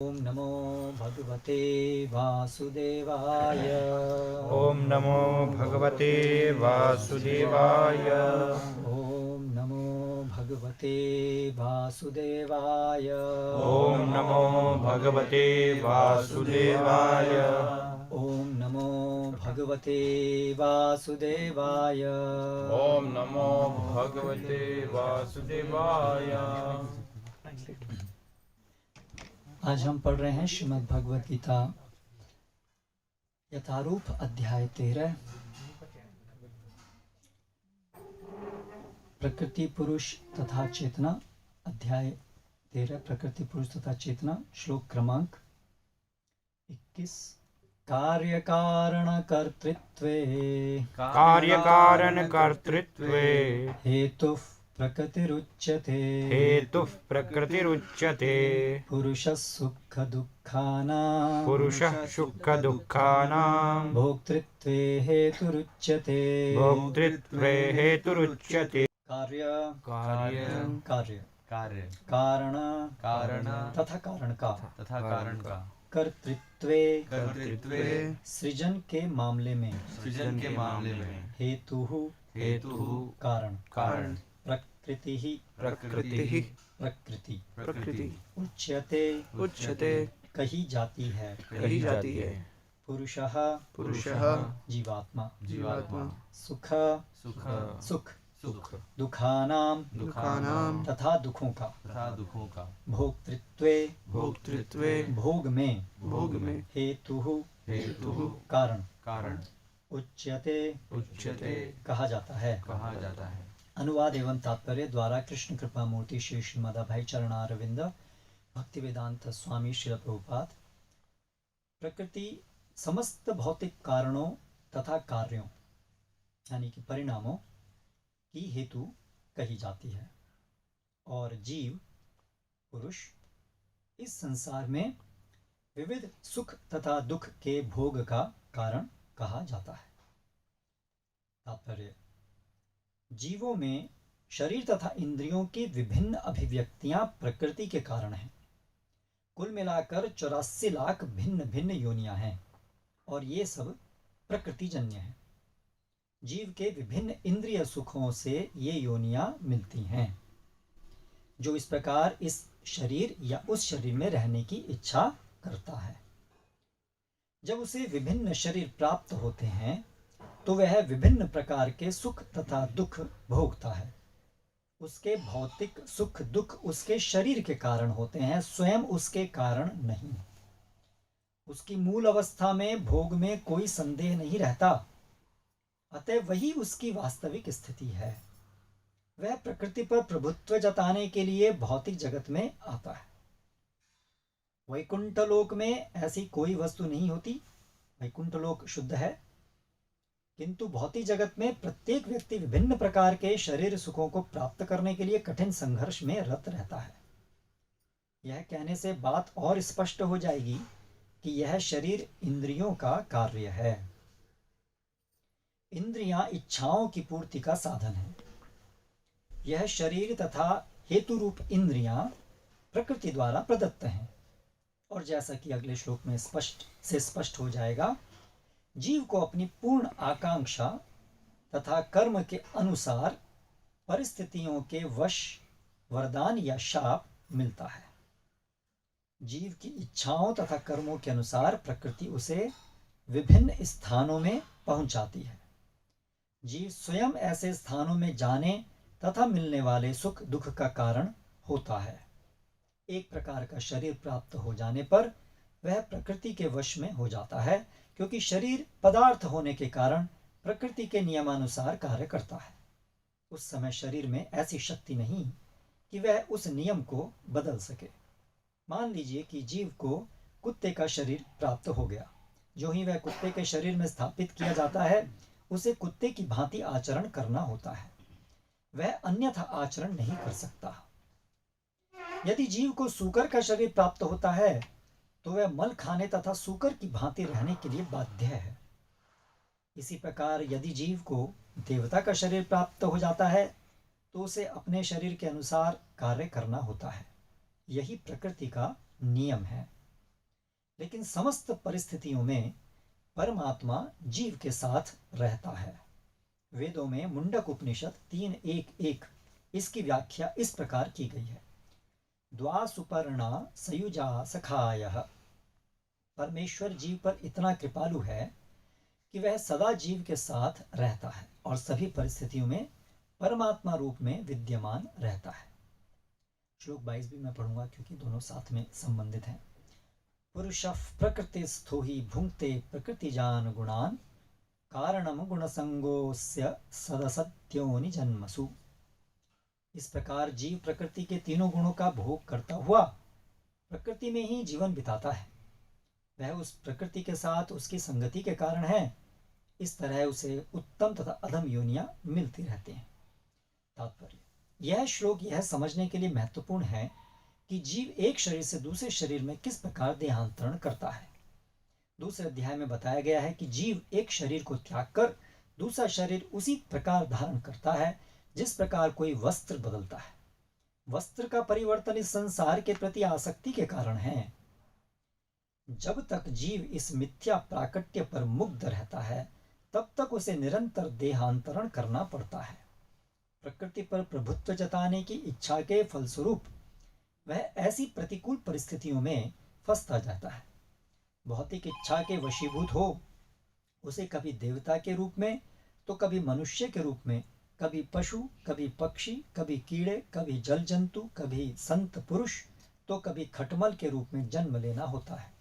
ओम नमो भगवते वासुदेवाय। ओम नमो भगवते वासुदेवाय। ओम नमो भगवते वासुदेवाय। ओम नमो भगवते वासुदेवाय। ओम नमो भगवते वासुदेवाय। ओम नमो भगवते वासुदेवाय। आज हम पढ़ रहे हैं श्रीमद् भगवद गीता यथारूप अध्याय 13, प्रकृति पुरुष तथा चेतना। अध्याय 13 प्रकृति पुरुष तथा चेतना, श्लोक क्रमांक 21। कार्य कारण कर्तृत्वे कार्यकारण कर्तृत्वे हेतुः प्रकृतिरुच्यते। हेतुः प्रकृतिरुच्यते। पुरुषः सुख दुःखानां पुरुषः सुख दुःखानां भोक्तृत्वे हेतुरुच्यते। भोक्तृत्वे हेतुरुच्यते। कार्य कार्य कार्य कार्य कारण कारण तथा कारण का तथा कारण का कर्तृत्वे कर्तृत्वे सृजन के मामले में सृजन के मामले में हेतु हेतु कारण कारण प्रकृति प्रकृति प्रकृति प्रकृति उच्यते उच्यते कही जाती है। कही जाती है। पुरुषः पुरुषः जीवात्मा जीवात्मा सुख सुख सुख सुख दुखानाम दुःखानां तथा दुखों का तथा दुखों का भोक्तृत्वे भोक्तृत्वे भोग में भोग में हेतु हेतु कारण कारण उच्यते उच्यते कहा जाता है। कहा जाता है। अनुवाद एवं तात्पर्य द्वारा कृष्ण कृपा मूर्ति श्री श्रीमदाभाई चरणारविंद भक्ति वेदांत स्वामी श्रील प्रभुपाद। प्रकृति समस्त भौतिक कारणों तथा कार्यों यानी कि परिणामों की हेतु कही जाती है और जीव पुरुष इस संसार में विविध सुख तथा दुख के भोग का कारण कहा जाता है। तात्पर्य, जीवों में शरीर तथा इंद्रियों की विभिन्न अभिव्यक्तियां प्रकृति के कारण हैं। कुल मिलाकर 84 लाख भिन्न भिन्न योनियां हैं और ये सब प्रकृतिजन्य हैं। जीव के विभिन्न इंद्रिय सुखों से ये योनियां मिलती हैं, जो इस प्रकार इस शरीर या उस शरीर में रहने की इच्छा करता है। जब उसे विभिन्न शरीर प्राप्त होते हैं तो वह विभिन्न प्रकार के सुख तथा दुख भोगता है। उसके भौतिक सुख दुख उसके शरीर के कारण होते हैं, स्वयं उसके कारण नहीं। उसकी मूल अवस्था में भोग में कोई संदेह नहीं रहता, अतः वही उसकी वास्तविक स्थिति है। वह प्रकृति पर प्रभुत्व जताने के लिए भौतिक जगत में आता है। वैकुंठ लोक में ऐसी कोई वस्तु नहीं होती। वैकुंठ लोक शुद्ध है, किंतु भौतिक जगत में प्रत्येक व्यक्ति विभिन्न प्रकार के शरीर सुखों को प्राप्त करने के लिए कठिन संघर्ष में रत रहता है। यह कहने से बात और स्पष्ट हो जाएगी कि यह शरीर इंद्रियों का कार्य है। इंद्रियां इच्छाओं की पूर्ति का साधन है। यह शरीर तथा हेतु रूप इंद्रियां प्रकृति द्वारा प्रदत्त हैं और जैसा कि अगले श्लोक में स्पष्ट हो जाएगा, जीव को अपनी पूर्ण आकांक्षा तथा कर्म के अनुसार परिस्थितियों के वश वरदान या शाप मिलता है। जीव की इच्छाओं तथा कर्मों के अनुसार प्रकृति उसे विभिन्न स्थानों में पहुंचाती है। जीव स्वयं ऐसे स्थानों में जाने तथा मिलने वाले सुख दुख का कारण होता है। एक प्रकार का शरीर प्राप्त हो जाने पर वह प्रकृति के वश में हो जाता है, क्योंकि शरीर पदार्थ होने के कारण प्रकृति के नियमानुसार कार्य करता है। उस समय शरीर में ऐसी शक्ति नहीं कि वह उस नियम को बदल सके। मान लीजिए कि जीव को कुत्ते का शरीर प्राप्त हो गया। जो ही वह कुत्ते के शरीर में स्थापित किया जाता है, उसे कुत्ते की भांति आचरण करना होता है। वह अन्यथा आचरण नहीं कर सकता। यदि जीव को सूकर का शरीर प्राप्त होता है तो वह मल खाने तथा सूकर की भांति रहने के लिए बाध्य है। इसी प्रकार यदि जीव को देवता का शरीर प्राप्त हो जाता है तो उसे अपने शरीर के अनुसार कार्य करना होता है। यही प्रकृति का नियम है। लेकिन समस्त परिस्थितियों में परमात्मा जीव के साथ रहता है। वेदों में मुंडक उपनिषद 3:1-1 इसकी व्याख्या इस प्रकार की गई है। द्वा सुपर्णा सयुजा सखायः। परमेश्वर जीव पर इतना कृपालु है कि वह सदा जीव के साथ रहता है और सभी परिस्थितियों में परमात्मा रूप में विद्यमान रहता है। श्लोक 22 भी मैं पढ़ूंगा क्योंकि दोनों साथ में संबंधित हैं। पुरुषः प्रकृतिस्थो हि भुंक्ते प्रकृतिजान गुणान कारणम गुणसंगोस्य सदसत्योनि जन्मसु। इस प्रकार जीव प्रकृति के तीनों गुणों का भोग करता हुआ प्रकृति में ही जीवन बिताता है। वह उस प्रकृति के साथ उसकी संगति के कारण है। इस तरह उसे उत्तम तथा अधम योनियां मिलती रहती हैं। तात्पर्य, यह श्लोक यह समझने के लिए महत्वपूर्ण है कि जीव एक शरीर से दूसरे शरीर में किस प्रकार देहांतरण करता है। दूसरे अध्याय में बताया गया है कि जीव एक शरीर को त्याग कर दूसरा शरीर उसी प्रकार धारण करता है जिस प्रकार कोई वस्त्र बदलता है। वस्त्र का परिवर्तन इस संसार के प्रति आसक्ति के कारण है। जब तक जीव इस मिथ्या प्राकट्य पर मुग्ध रहता है तब तक उसे निरंतर देहांतरण करना पड़ता है। प्रकृति पर प्रभुत्व जताने की इच्छा के फलस्वरूप वह ऐसी प्रतिकूल परिस्थितियों में फंसता जाता है। भौतिक इच्छा के वशीभूत हो उसे कभी देवता के रूप में तो कभी मनुष्य के रूप में, कभी पशु, कभी पक्षी, कभी कीड़े, कभी जल जंतु, कभी संत पुरुष तो कभी खटमल के रूप में जन्म लेना होता है।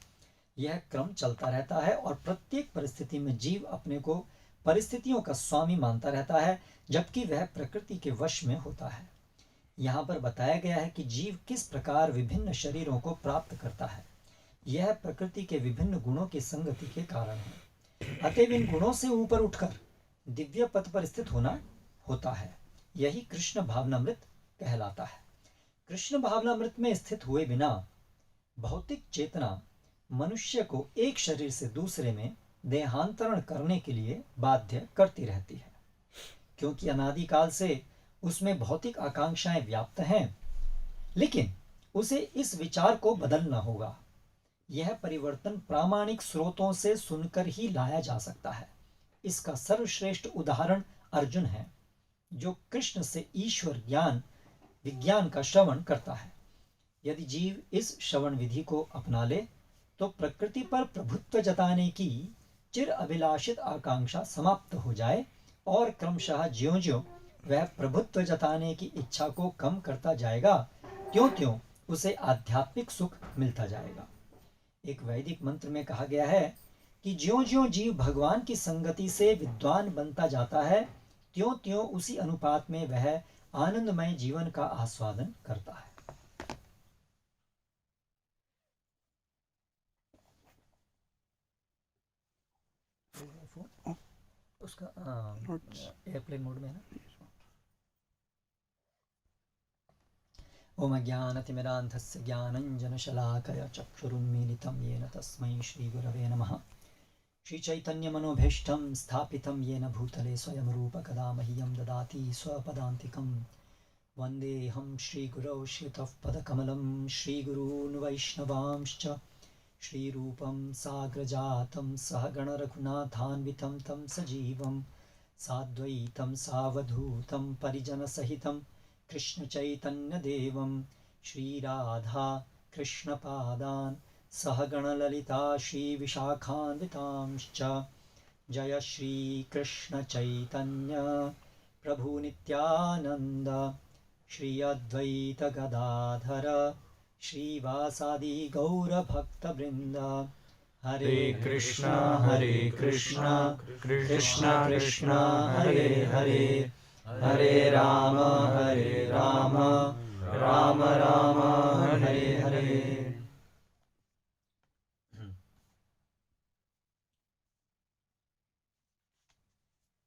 यह क्रम चलता रहता है और प्रत्येक परिस्थिति में जीव अपने को परिस्थितियों का स्वामी मानता रहता है जबकि वह प्रकृति के वश में होता है। यहाँ पर बताया गया है कि जीव किस प्रकार विभिन्न शरीरों को प्राप्त करता है। यह प्रकृति के विभिन्न गुणों की संगति के कारण है। अतएव इन गुणों से ऊपर उठकर दिव्य पथ पर स्थित होना होता है। यही कृष्ण भावनामृत कहलाता है। कृष्ण भावनामृत में स्थित हुए बिना भौतिक चेतना मनुष्य को एक शरीर से दूसरे में देहांतरण करने के लिए बाध्य करती रहती है, क्योंकि अनादिकाल से उसमें भौतिक आकांक्षाएं व्याप्त हैं। लेकिन उसे इस विचार को बदलना होगा। यह परिवर्तन प्रामाणिक स्रोतों से सुनकर ही लाया जा सकता है। इसका सर्वश्रेष्ठ उदाहरण अर्जुन है, जो कृष्ण से ईश्वर ज्ञान विज्ञान का श्रवण करता है। यदि जीव इस श्रवण विधि को अपना ले तो प्रकृति पर प्रभुत्व जताने की चिर अभिलाषित आकांक्षा समाप्त हो जाए और क्रमशः ज्यों-ज्यों वह प्रभुत्व जताने की इच्छा को कम करता जाएगा त्यों-त्यों उसे आध्यात्मिक सुख मिलता जाएगा। एक वैदिक मंत्र में कहा गया है कि ज्यों-ज्यों जीव भगवान की संगति से विद्वान बनता जाता है त्यों-त्यों उसी अनुपात में वह आनंदमय जीवन का आस्वादन करता है। उसका एयरप्लेन मोड में है ना। ओम ज्ञानतिमिरान्धस्य ज्ञानञ्जनशलाकया चक्षुरुन्मीलितं येन तस्मै श्रीगुरवे नमः। श्रीचैतन्यमनोभीष्टं स्थापितं येन भूतले स्वयं रूपकदा मह्यं ददाति स्वपदान्तिकं। वन्देऽहं श्रीगुरौ श्रितः पदकमलं श्रीगुरून् वैष्णवांश्च श्रीरूपं साग्रजातं सहगणरघुनाथान्वितं तं सजीवं साद्वैतं सावधूतं परिजनसहितं कृष्णचैतन्यदेवं श्रीराधा कृष्णपादान् सहगणललिता श्रीविशाखान्वितांश्च। जय श्रीकृष्णचैतन्य प्रभु नित्यानन्द श्री अद्वैत गदाधर श्रीवासादि गौरभक्तवृन्द। हरे कृष्णा कृष्णा कृष्ण हरे हरे, हरे राम राम राम हरे हरे।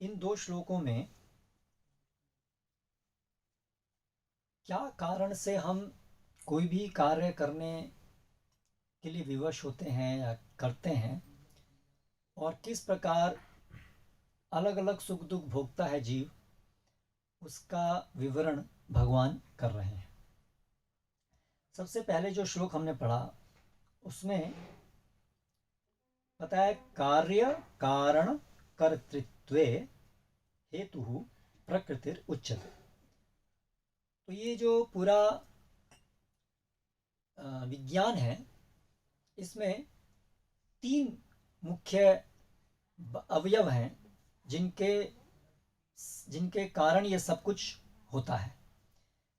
इन दो श्लोकों में क्या कारण से हम कोई भी कार्य करने के लिए विवश होते हैं या करते हैं और किस प्रकार अलग अलग सुख दुख भोगता है जीव, उसका विवरण भगवान कर रहे हैं। सबसे पहले जो श्लोक हमने पढ़ा उसमें पता है कार्य कारण कर्तृत्वे हेतु प्रकृतिर उच्यते। तो ये जो पूरा विज्ञान है, इसमें 3 मुख्य अवयव हैं जिनके जिनके कारण ये सब कुछ होता है।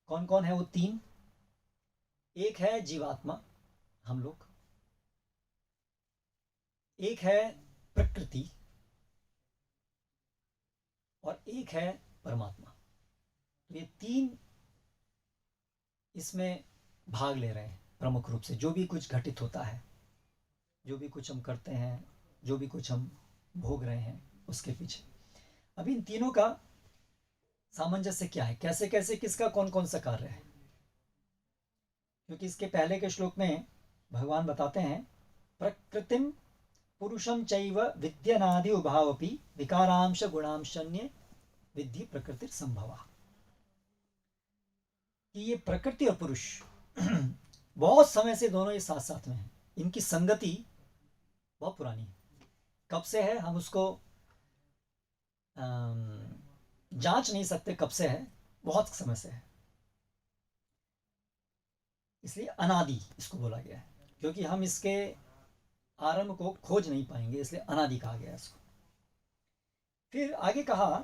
कौन कौन है वो 3? एक है जीवात्मा, हम लोग, एक है प्रकृति, और एक है परमात्मा। तो ये 3 इसमें भाग ले रहे हैं प्रमुख रूप से। जो भी कुछ घटित होता है, जो भी कुछ हम करते हैं, जो भी कुछ हम भोग रहे हैं, उसके पीछे अब इन तीनों का सामंजस्य क्या है, कैसे कैसे किसका कौन कौन सा कार्य है। क्योंकि इसके पहले के श्लोक में भगवान बताते हैं प्रकृतिम पुरुषम चैव विद्यनादि उभावपि विकारांश गुणांशन्य विद्धि प्रकृति संभवा। कि ये प्रकृति और पुरुष बहुत समय से दोनों ये साथ साथ में हैं। इनकी संगति बहुत पुरानी है। कब से है हम उसको जांच नहीं सकते, कब से है, बहुत समय से है। इसलिए अनादि इसको बोला गया है, क्योंकि हम इसके आरंभ को खोज नहीं पाएंगे, इसलिए अनादि कहा गया इसको। फिर आगे कहा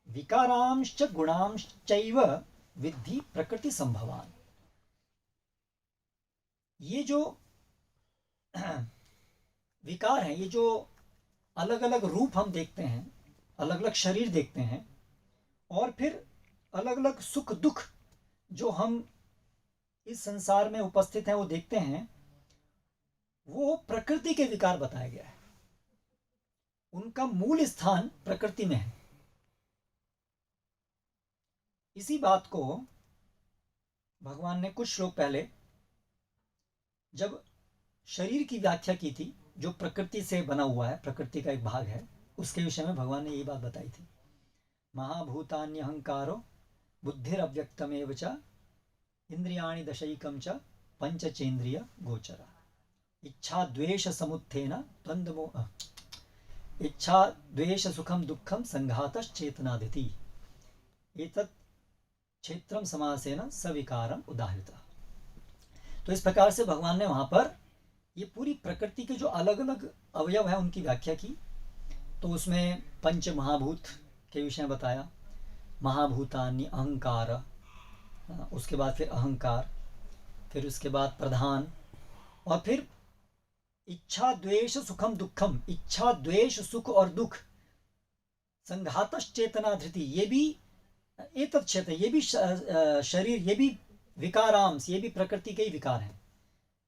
विकारांश्च गुणांश्चैव विद्धि प्रकृति संभवान। ये जो विकार हैं, ये जो अलग अलग रूप हम देखते हैं, अलग अलग शरीर देखते हैं, और फिर अलग अलग सुख दुख जो हम इस संसार में उपस्थित हैं वो देखते हैं, वो प्रकृति के विकार बताया गया है। उनका मूल स्थान प्रकृति में है। इसी बात को भगवान ने कुछ श्लोक पहले जब शरीर की व्याख्या की थी, जो प्रकृति से बना हुआ है, प्रकृति का एक भाग है, उसके विषय में भगवान ने यही बात बताई थी। महाभूतान्यहंकारो बुद्धिरव्यक्तमेव च इंद्रियाणि दशैकं च पंचचेन्द्रिय गोचरा। इच्छा द्वेष समुत्थेन द्वंद्वमोह इच्छा द्वेष सुखम दुखम संघातश्चेतनादिति एतत् क्षेत्रम समासेन सविकारम उदाहृता। तो इस प्रकार से भगवान ने वहां पर ये पूरी प्रकृति के जो अलग अलग अवयव है उनकी व्याख्या की। तो उसमें पंच महाभूत के विषय में बताया, महाभूतानि अहंकार, उसके बाद फिर अहंकार, फिर उसके बाद प्रधान, और फिर इच्छा द्वेष सुखम दुखम, इच्छा द्वेष सुख और दुख, संघातश्चेतना धृति, ये भी एतत् क्षेत्र, ये भी शरीर, ये भी विकारांश, ये भी प्रकृति के ही विकार हैं,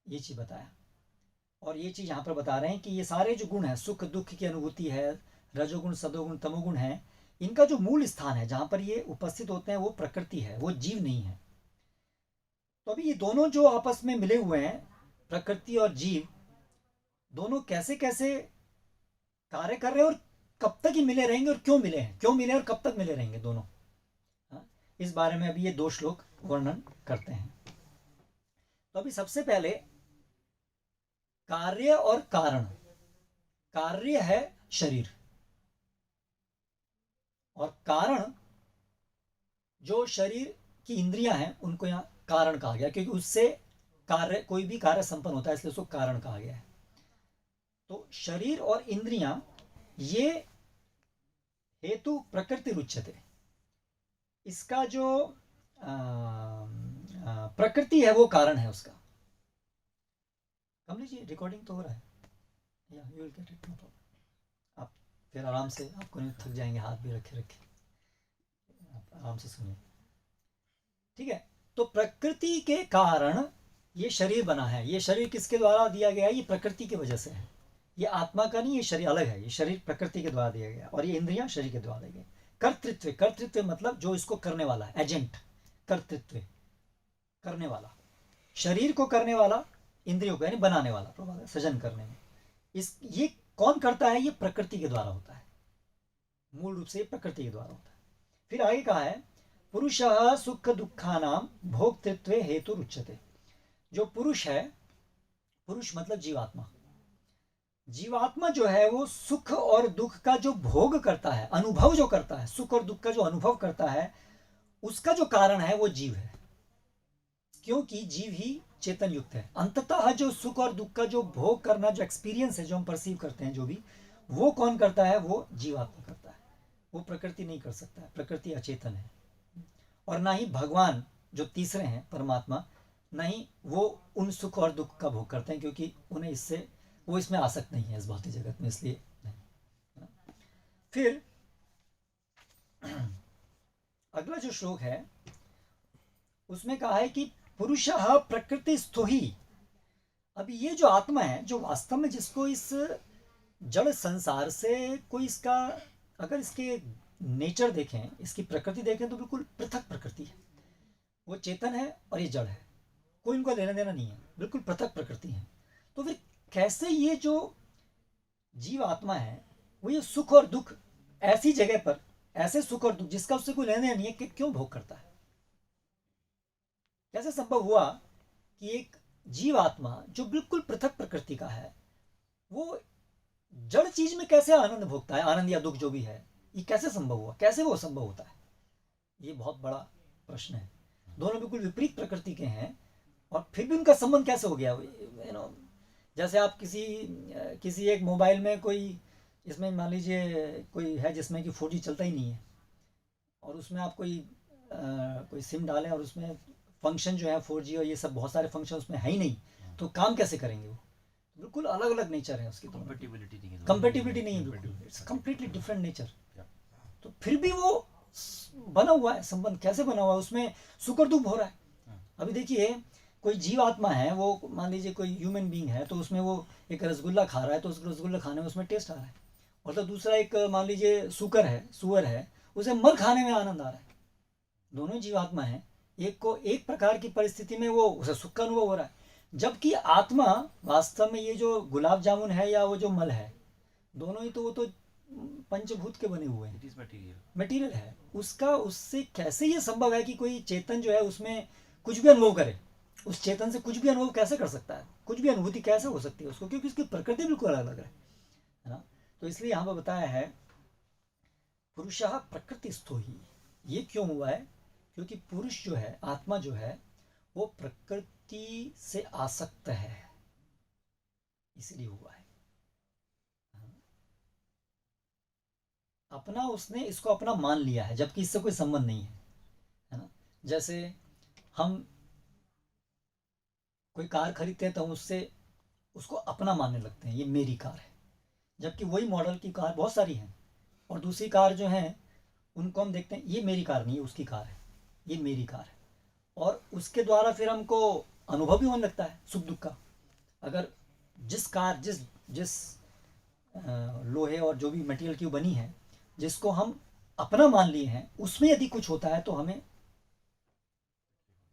ये चीज बताया। और ये चीज यहाँ पर बता रहे हैं कि ये सारे जो गुण हैं, सुख दुख की अनुभूति है, रजोगुण सदोगुण तमोगुण है, इनका जो मूल स्थान है जहां पर ये उपस्थित होते हैं वो प्रकृति है, वो जीव नहीं है। तो अभी ये दोनों जो आपस में मिले हुए हैं, प्रकृति और जीव, दोनों कैसे कैसे कार्य कर रहे हैं और कब तक ही मिले रहेंगे और क्यों मिले हैं, क्यों मिले और कब तक मिले रहेंगे दोनों, इस बारे में अभी ये 2 श्लोक वर्णन करते हैं। तो अभी सबसे पहले कार्य और कारण। कार्य है शरीर, और कारण जो शरीर की इंद्रियां हैं उनको यहां कारण कहा गया, क्योंकि उससे कार्य, कोई भी कार्य संपन्न होता है, इसलिए उसको कारण कहा गया है। तो शरीर और इंद्रियां ये हेतु प्रकृति रुच्यते। इसका जो प्रकृति है वो कारण है उसका। कमली जी रिकॉर्डिंग तो हो रहा है, या you will get it, no problem. आप फिर आराम से, आपको नहीं थक जाएंगे, हाथ भी रखे रखे, आप आराम से सुनिए, ठीक है। तो प्रकृति के कारण ये शरीर बना है। ये शरीर किसके द्वारा दिया गया है? ये प्रकृति की वजह से है। ये आत्मा का नहीं, ये शरीर अलग है, ये शरीर प्रकृति के द्वारा दिया गया, और ये इंद्रियां शरीर के द्वारा दिए गए। कर्तृत्व, कर्तृत्व मतलब जो इसको करने वाला है, एजेंट, कर्तृत्व करने वाला, शरीर को करने वाला, इंद्रियों को यानी बनाने वाला, सृजन करने में। ये कौन करता है? ये प्रकृति के द्वारा होता है, मूल रूप से प्रकृति के द्वारा होता है। फिर आगे कहा है पुरुषः सुख दुखानां भोक्तृत्व हेतु रुच्यते। जो पुरुष है, पुरुष मतलब जीवात्मा, जीवात्मा जो है वो सुख और दुख का जो भोग करता है, अनुभव जो करता है, सुख और दुख का जो अनुभव करता है, उसका जो कारण है वो जीव है, क्योंकि जीव ही चेतन युक्त है। अंततः जो सुख और दुख का जो भोग करना, जो एक्सपीरियंस है, जो हम परसीव करते हैं, जो भी, वो कौन करता है? वो जीवात्मा करता है। वो प्रकृति नहीं कर सकता है, प्रकृति अचेतन है। और ना ही भगवान जो तीसरे हैं, परमात्मा, नहीं वो उन सुख और दुख का भोग करते हैं, क्योंकि उन्हें इससे, वो इसमें आसक्त नहीं है इस भौतिक जगत में, इसलिए नहीं। है ना? फिर अगला जो श्लोक है उसमें कहा है कि पुरुषः प्रकृति स्थो ही। अभी ये जो आत्मा है, जो वास्तव में जिसको इस जड़ संसार से कोई इसका, अगर इसके नेचर देखें, इसकी प्रकृति देखें, तो बिल्कुल पृथक प्रकृति है। वो चेतन है और ये जड़ है, कोई इनको लेना देना नहीं है, बिल्कुल पृथक प्रकृति है। तो फिर कैसे ये जो जीव आत्मा है वो ये सुख और दुख ऐसी जगह पर, ऐसे सुख और दुख जिसका उससे कोई लेना देना नहीं है, कि क्यों भोग करता है? कैसे संभव हुआ कि एक जीव आत्मा जो बिल्कुल पृथक प्रकृति का है, वो जड़ चीज में कैसे आनंद भोगता है, आनंद या दुख जो भी है? ये कैसे संभव हुआ? कैसे वो संभव होता है? ये बहुत बड़ा प्रश्न है। दोनों बिल्कुल विपरीत प्रकृति के हैं, और फिर भी उनका संबंध कैसे हो गया? जैसे आप किसी एक मोबाइल में कोई, इसमें मान लीजिए कोई है जिसमें कि 4G चलता ही नहीं है, और उसमें आप कोई सिम डालें और उसमें फंक्शन जो है 4G और ये सब बहुत सारे फंक्शन उसमें है ही नहीं, तो काम कैसे करेंगे? वो बिल्कुल अलग अलग नेचर है उसकी, कंपेटिबिलिटी नहीं है, कंपेटिबिलिटी नहीं है, बिल्कुल इट्स कंप्लीटली डिफरेंट नेचर। तो फिर भी वो बना हुआ है संबंध, कैसे बना हुआ है? उसमें सुख और दुख हो रहा है। अभी देखिए, कोई जीव आत्मा है, वो मान लीजिए कोई ह्यूमन बीइंग है, तो उसमें वो एक रसगुल्ला खा रहा है, तो उस रसगुल्ला खाने में उसमें टेस्ट आ रहा है। और तो दूसरा एक मान लीजिए सुअर है, उसे मर खाने में आनंद आ रहा है। दोनों जीवात्मा है, एक को एक प्रकार की परिस्थिति में वो उसे सुख का अनुभव हो रहा है, जबकि आत्मा वास्तव में ये जो गुलाब जामुन है या वो जो मल है, दोनों ही तो वो तो पंचभूत के बने हुए हैं, इट इज मटेरियल, मटेरियल है उसका। उससे कैसे ये संभव है कि कोई चेतन जो है उसमें कुछ भी अनुभव करे? उस चेतन से कुछ भी अनुभव कैसे कर सकता है? कुछ भी अनुभूति कैसे हो सकती है उसको? क्योंकि उसकी प्रकृति बिल्कुल अलग अलग है ना। तो इसलिए यहाँ पर बताया है पुरुषः प्रकृति स्थो ही। ये क्यों हुआ है? क्योंकि पुरुष जो है, आत्मा जो है, वो प्रकृति से आसक्त है, इसलिए हुआ है। अपना उसने इसको अपना मान लिया है, जबकि इससे कोई संबंध नहीं है ना। जैसे हम कोई कार खरीदते हैं तो हम उसको अपना मानने लगते हैं, ये मेरी कार है, जबकि वही मॉडल की कार बहुत सारी हैं, और दूसरी कार जो हैं उनको हम देखते हैं ये मेरी कार नहीं है, उसकी कार है, ये मेरी कार है। और उसके द्वारा फिर हमको अनुभव भी होने लगता है सुख दुख का। अगर जिस कार जिस लोहे और जो भी मटेरियल की बनी है, जिसको हम अपना मान लिए हैं, उसमें यदि कुछ होता है तो हमें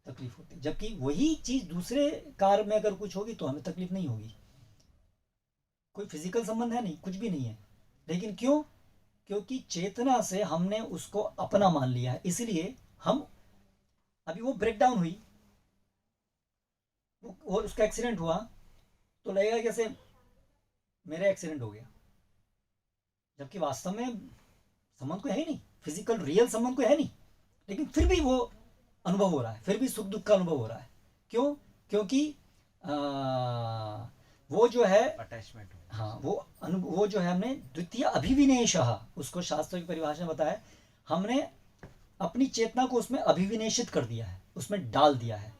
तकलीफ होती है, जबकि वही चीज दूसरे कार में अगर कुछ होगी तो हमें तकलीफ नहीं होगी। कोई फिजिकल संबंध है नहीं, कुछ भी नहीं है, लेकिन क्यों? क्योंकि चेतना से हमने उसको अपना मान लिया है। इसलिए हम, अभी वो ब्रेक डाउन हुई, वो उसका एक्सीडेंट हुआ, तो लगेगा जैसे मेरा एक्सीडेंट हो गया, जबकि वास्तव में संबंध कोई है ही नहीं, फिजिकल रियल संबंध कोई है नहीं, लेकिन फिर भी वो अनुभव हो रहा है, फिर भी सुख दुख का अनुभव हो रहा है। क्यों? क्योंकि वो जो है अटैचमेंट, हाँ, वो जो है, हमने द्वितीय अभिविनेशः, उसको शास्त्र की परिभाषा में बताया, हमने अपनी चेतना को उसमें अभिविनेशित कर दिया है, उसमें डाल दिया है,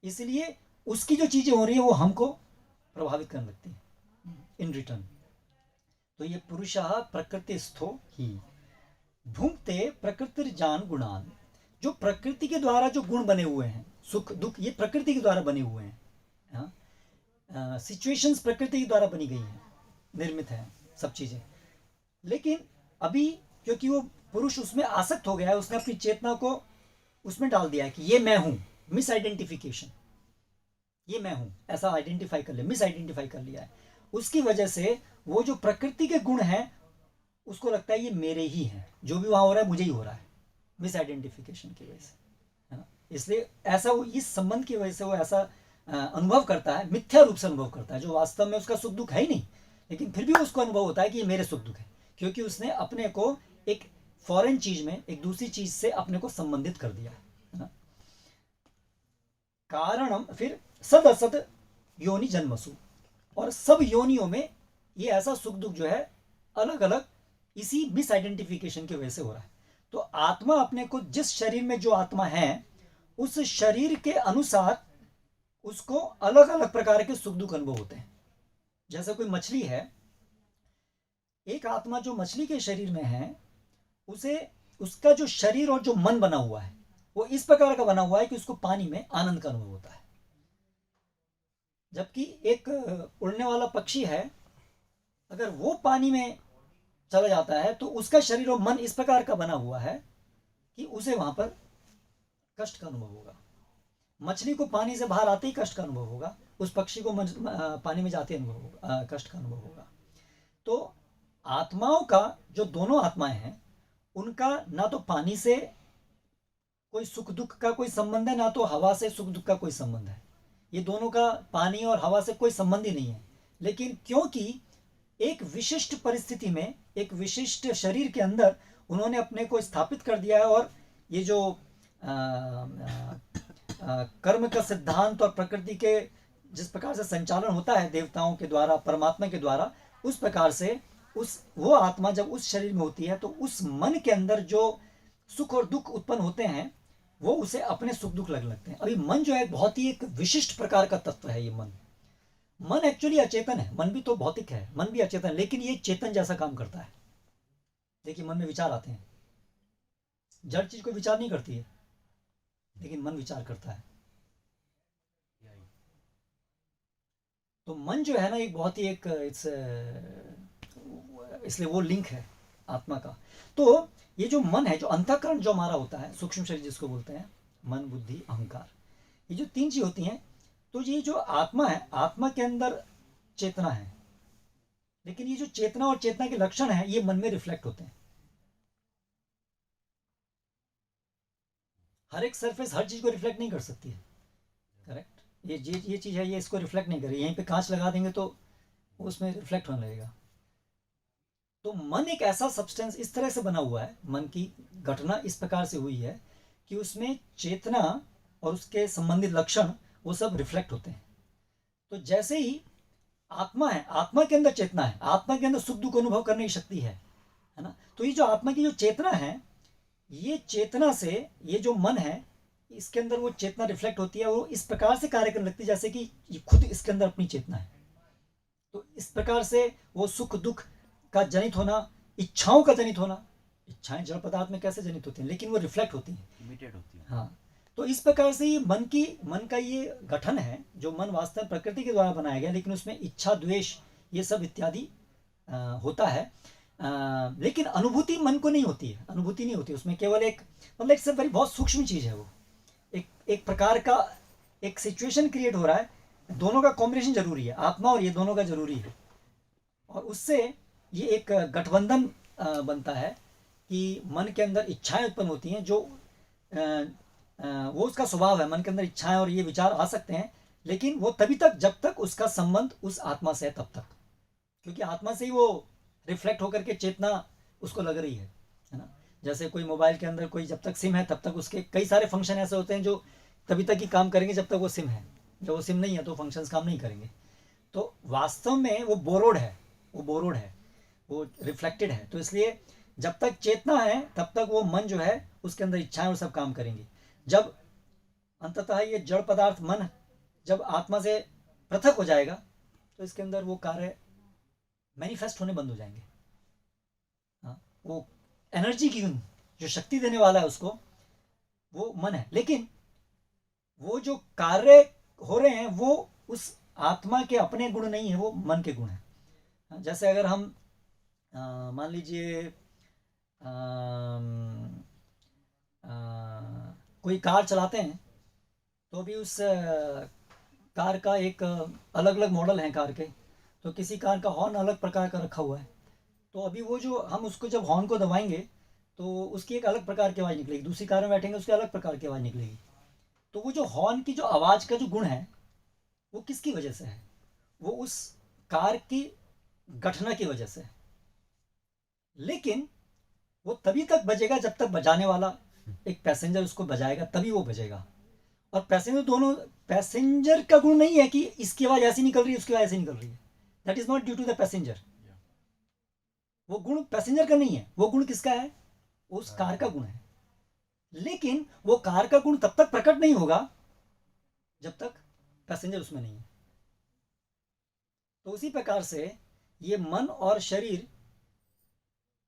इसलिए उसकी जो चीजें हो रही है वो हमको प्रभावित करने लगती है इन रिटर्न। तो ये पुरुषः प्रकृति स्थो ही भुंक्ते प्रकृतिर्जान गुणान। जो प्रकृति के द्वारा जो गुण बने हुए हैं, सुख दुख, ये प्रकृति के द्वारा बने हुए हैं। सिचुएशंस प्रकृति के द्वारा बनी गई हैं, निर्मित हैं सब चीजें। लेकिन अभी क्योंकि वो पुरुष उसमें आसक्त हो गया है, उसने अपनी चेतना को उसमें डाल दिया है कि ये मैं हूं, मिस आइडेंटिफिकेशन, ये मैं हूं, ऐसा आइडेंटिफाई कर लिया, मिस आइडेंटिफाई कर लिया है। उसकी वजह से वो जो प्रकृति के गुण हैं उसको लगता है ये मेरे ही हैं, जो भी वहां हो रहा है मुझे ही हो रहा है, मिस आइडेंटिफिकेशन की वजह से, है ना। इसलिए ऐसा वो इस संबंध की वजह से वो ऐसा अनुभव करता है, मिथ्या रूप से अनुभव करता है, जो वास्तव में उसका सुख दुख है ही नहीं, लेकिन फिर भी उसको अनुभव होता है कि ये मेरे सुख दुख है, क्योंकि उसने अपने को एक फॉरेन चीज में, एक दूसरी चीज से अपने को संबंधित कर दिया है ना। कारणम, फिर सद असद योनि जन्मसु, और सब योनियों में ये ऐसा सुख दुख जो है अलग अलग इसी मिस आइडेंटिफिकेशन की वजह से हो रहा है। तो आत्मा अपने को जिस शरीर में जो आत्मा है उस शरीर के अनुसार उसको अलग अलग प्रकार के सुख दुख अनुभव होते हैं। जैसे कोई मछली है, एक आत्मा जो मछली के शरीर में है उसे उसका जो शरीर और जो मन बना हुआ है वो इस प्रकार का बना हुआ है कि उसको पानी में आनंद का अनुभव होता है। जबकि एक उड़ने वाला पक्षी है, अगर वो पानी में चला जाता है तो उसका शरीर और मन इस प्रकार का बना हुआ है कि उसे वहां पर कष्ट का अनुभव होगा। मछली को पानी से बाहर आते ही कष्ट का अनुभव होगा, उस पक्षी को पानी में जाते अनुभव होगा, कष्ट का अनुभव होगा। तो आत्माओं का जो दोनों आत्माएं हैं उनका ना तो पानी से कोई सुख दुख का कोई संबंध है, ना तो हवा से सुख दुख का कोई संबंध है। ये दोनों का पानी और हवा से कोई संबंध ही नहीं है। लेकिन क्योंकि एक विशिष्ट परिस्थिति में, एक विशिष्ट शरीर के अंदर उन्होंने अपने को स्थापित कर दिया है, और ये जो कर्म का सिद्धांत और प्रकृति के जिस प्रकार से संचालन होता है देवताओं के द्वारा, परमात्मा के द्वारा, उस प्रकार से वो आत्मा जब उस शरीर में होती है तो उस मन के अंदर जो सुख और दुख उत्पन्न होते हैं वो उसे अपने सुख दुख लगते हैं। अभी मन जो है बहुत ही एक विशिष्ट प्रकार का तत्व है। ये मन एक्चुअली अचेतन है, मन भी तो भौतिक है, मन भी अचेतन है, लेकिन ये चेतन जैसा काम करता है। देखिए मन में विचार आते हैं, जड़ चीज कोई विचार नहीं करती है, लेकिन मन विचार करता है। तो मन जो है ना एक बहुत ही एक इसलिए वो लिंक है आत्मा का। तो ये जो मन है, जो अंतःकरण जो हमारा होता है, सूक्ष्म शरीर जिसको बोलते हैं, मन बुद्धि अहंकार, ये जो तीन चीज होती हैं। तो ये जो आत्मा है, आत्मा के अंदर चेतना है, लेकिन ये जो चेतना और चेतना के लक्षण है ये मन में रिफ्लेक्ट होते हैं। हर एक सरफेस हर चीज को रिफ्लेक्ट नहीं कर सकती है, करेक्ट। ये चीज है, ये इसको रिफ्लेक्ट नहीं करेगी। यहीं पे कांच लगा देंगे तो उसमें रिफ्लेक्ट होने लगेगा। तो मन एक ऐसा सब्सटेंस इस तरह से बना हुआ है, मन की घटना इस प्रकार से हुई है कि उसमें चेतना और उसके संबंधित लक्षण वो सब रिफ्लेक्ट होते हैं। तो जैसे ही आत्मा है, आत्मा के अंदर चेतना है, आत्मा के अंदर सुख दुख अनुभव करने की शक्ति है ना। तो ये जो आत्मा की जो चेतना है, ये चेतना से ये जो मन है इसके अंदर वो चेतना रिफ्लेक्ट होती है, वो इस प्रकार से कार्य करने लगती है जैसे कि ये खुद इसके अंदर अपनी चेतना है। तो इस प्रकार से वो सुख दुख का जनित होना, इच्छाओं का जनित होना, इच्छाएं जड़ पदार्थ में कैसे जनित होती हैं, लेकिन वो रिफ्लेक्ट होती हैं, इमिटेट होती है। हाँ। तो इस प्रकार से ये मन का ये गठन है, जो मन वास्तव में प्रकृति के द्वारा बनाया गया, लेकिन उसमें इच्छा द्वेष ये सब इत्यादि होता है। लेकिन अनुभूति मन को नहीं होती है, अनुभूति नहीं होती उसमें। केवल एक मतलब एक बड़ी बहुत सूक्ष्म चीज है वो, एक प्रकार का एक सिचुएशन क्रिएट हो रहा है। दोनों का कॉम्बिनेशन जरूरी है, आत्मा और ये दोनों का जरूरी है, और उससे ये एक गठबंधन बनता है कि मन के अंदर इच्छाएं उत्पन्न होती हैं, जो वो उसका स्वभाव है। मन के अंदर इच्छाएं और ये विचार आ सकते हैं, लेकिन वो तभी तक जब तक उसका संबंध उस आत्मा से है, तब तक, क्योंकि आत्मा से ही वो रिफ्लेक्ट होकर के चेतना उसको लग रही है ना। जैसे कोई मोबाइल के अंदर कोई जब तक सिम है तब तक उसके कई सारे फंक्शन ऐसे होते हैं जो तभी तक ही काम करेंगे जब तक वो सिम है। जब वो सिम नहीं है तो फंक्शंस काम नहीं करेंगे। तो वास्तव में वो बोरोड है, वो रिफ्लेक्टेड है। तो इसलिए जब तक चेतना है तब तक वो मन जो है उसके अंदर इच्छाएं और सब काम करेंगी। जब अंततः ये जड़ पदार्थ मन जब आत्मा से पृथक हो जाएगा तो इसके अंदर वो कार्य मैनिफेस्ट होने बंद हो जाएंगे। हाँ, वो एनर्जी की जो शक्ति देने वाला है उसको वो मन है, लेकिन वो जो कार्य हो रहे हैं वो उस आत्मा के अपने गुण नहीं है, वो मन के गुण है। जैसे अगर हम मान लीजिए कोई कार चलाते हैं तो अभी उस कार का एक अलग अलग मॉडल है कार के, तो किसी कार का हॉर्न अलग प्रकार का रखा हुआ है। तो अभी वो जो हम उसको जब हॉर्न को दबाएंगे तो उसकी एक अलग प्रकार की आवाज़ निकलेगी, दूसरी कार में बैठेंगे उसकी अलग प्रकार की आवाज़ निकलेगी। तो वो जो हॉर्न की जो आवाज़ का जो गुण है वो किसकी वजह से है? वो उस कार की गठना की वजह से, लेकिन वो तभी तक बजेगा जब तक बजाने वाला एक पैसेंजर उसको बजाएगा, तभी वो बजेगा। और पैसेंजर का गुण नहीं है कि इसकी आवाज ऐसी निकल रही है उसकी आवाज ऐसी निकल रही है, that is not due to the passenger. वो गुण पैसेंजर का नहीं है, वो गुण किसका है? उस कार का गुण है। लेकिन वो कार का गुण तब तक प्रकट नहीं होगा जब तक पैसेंजर उसमें नहीं है। तो उसी प्रकार से ये मन और शरीर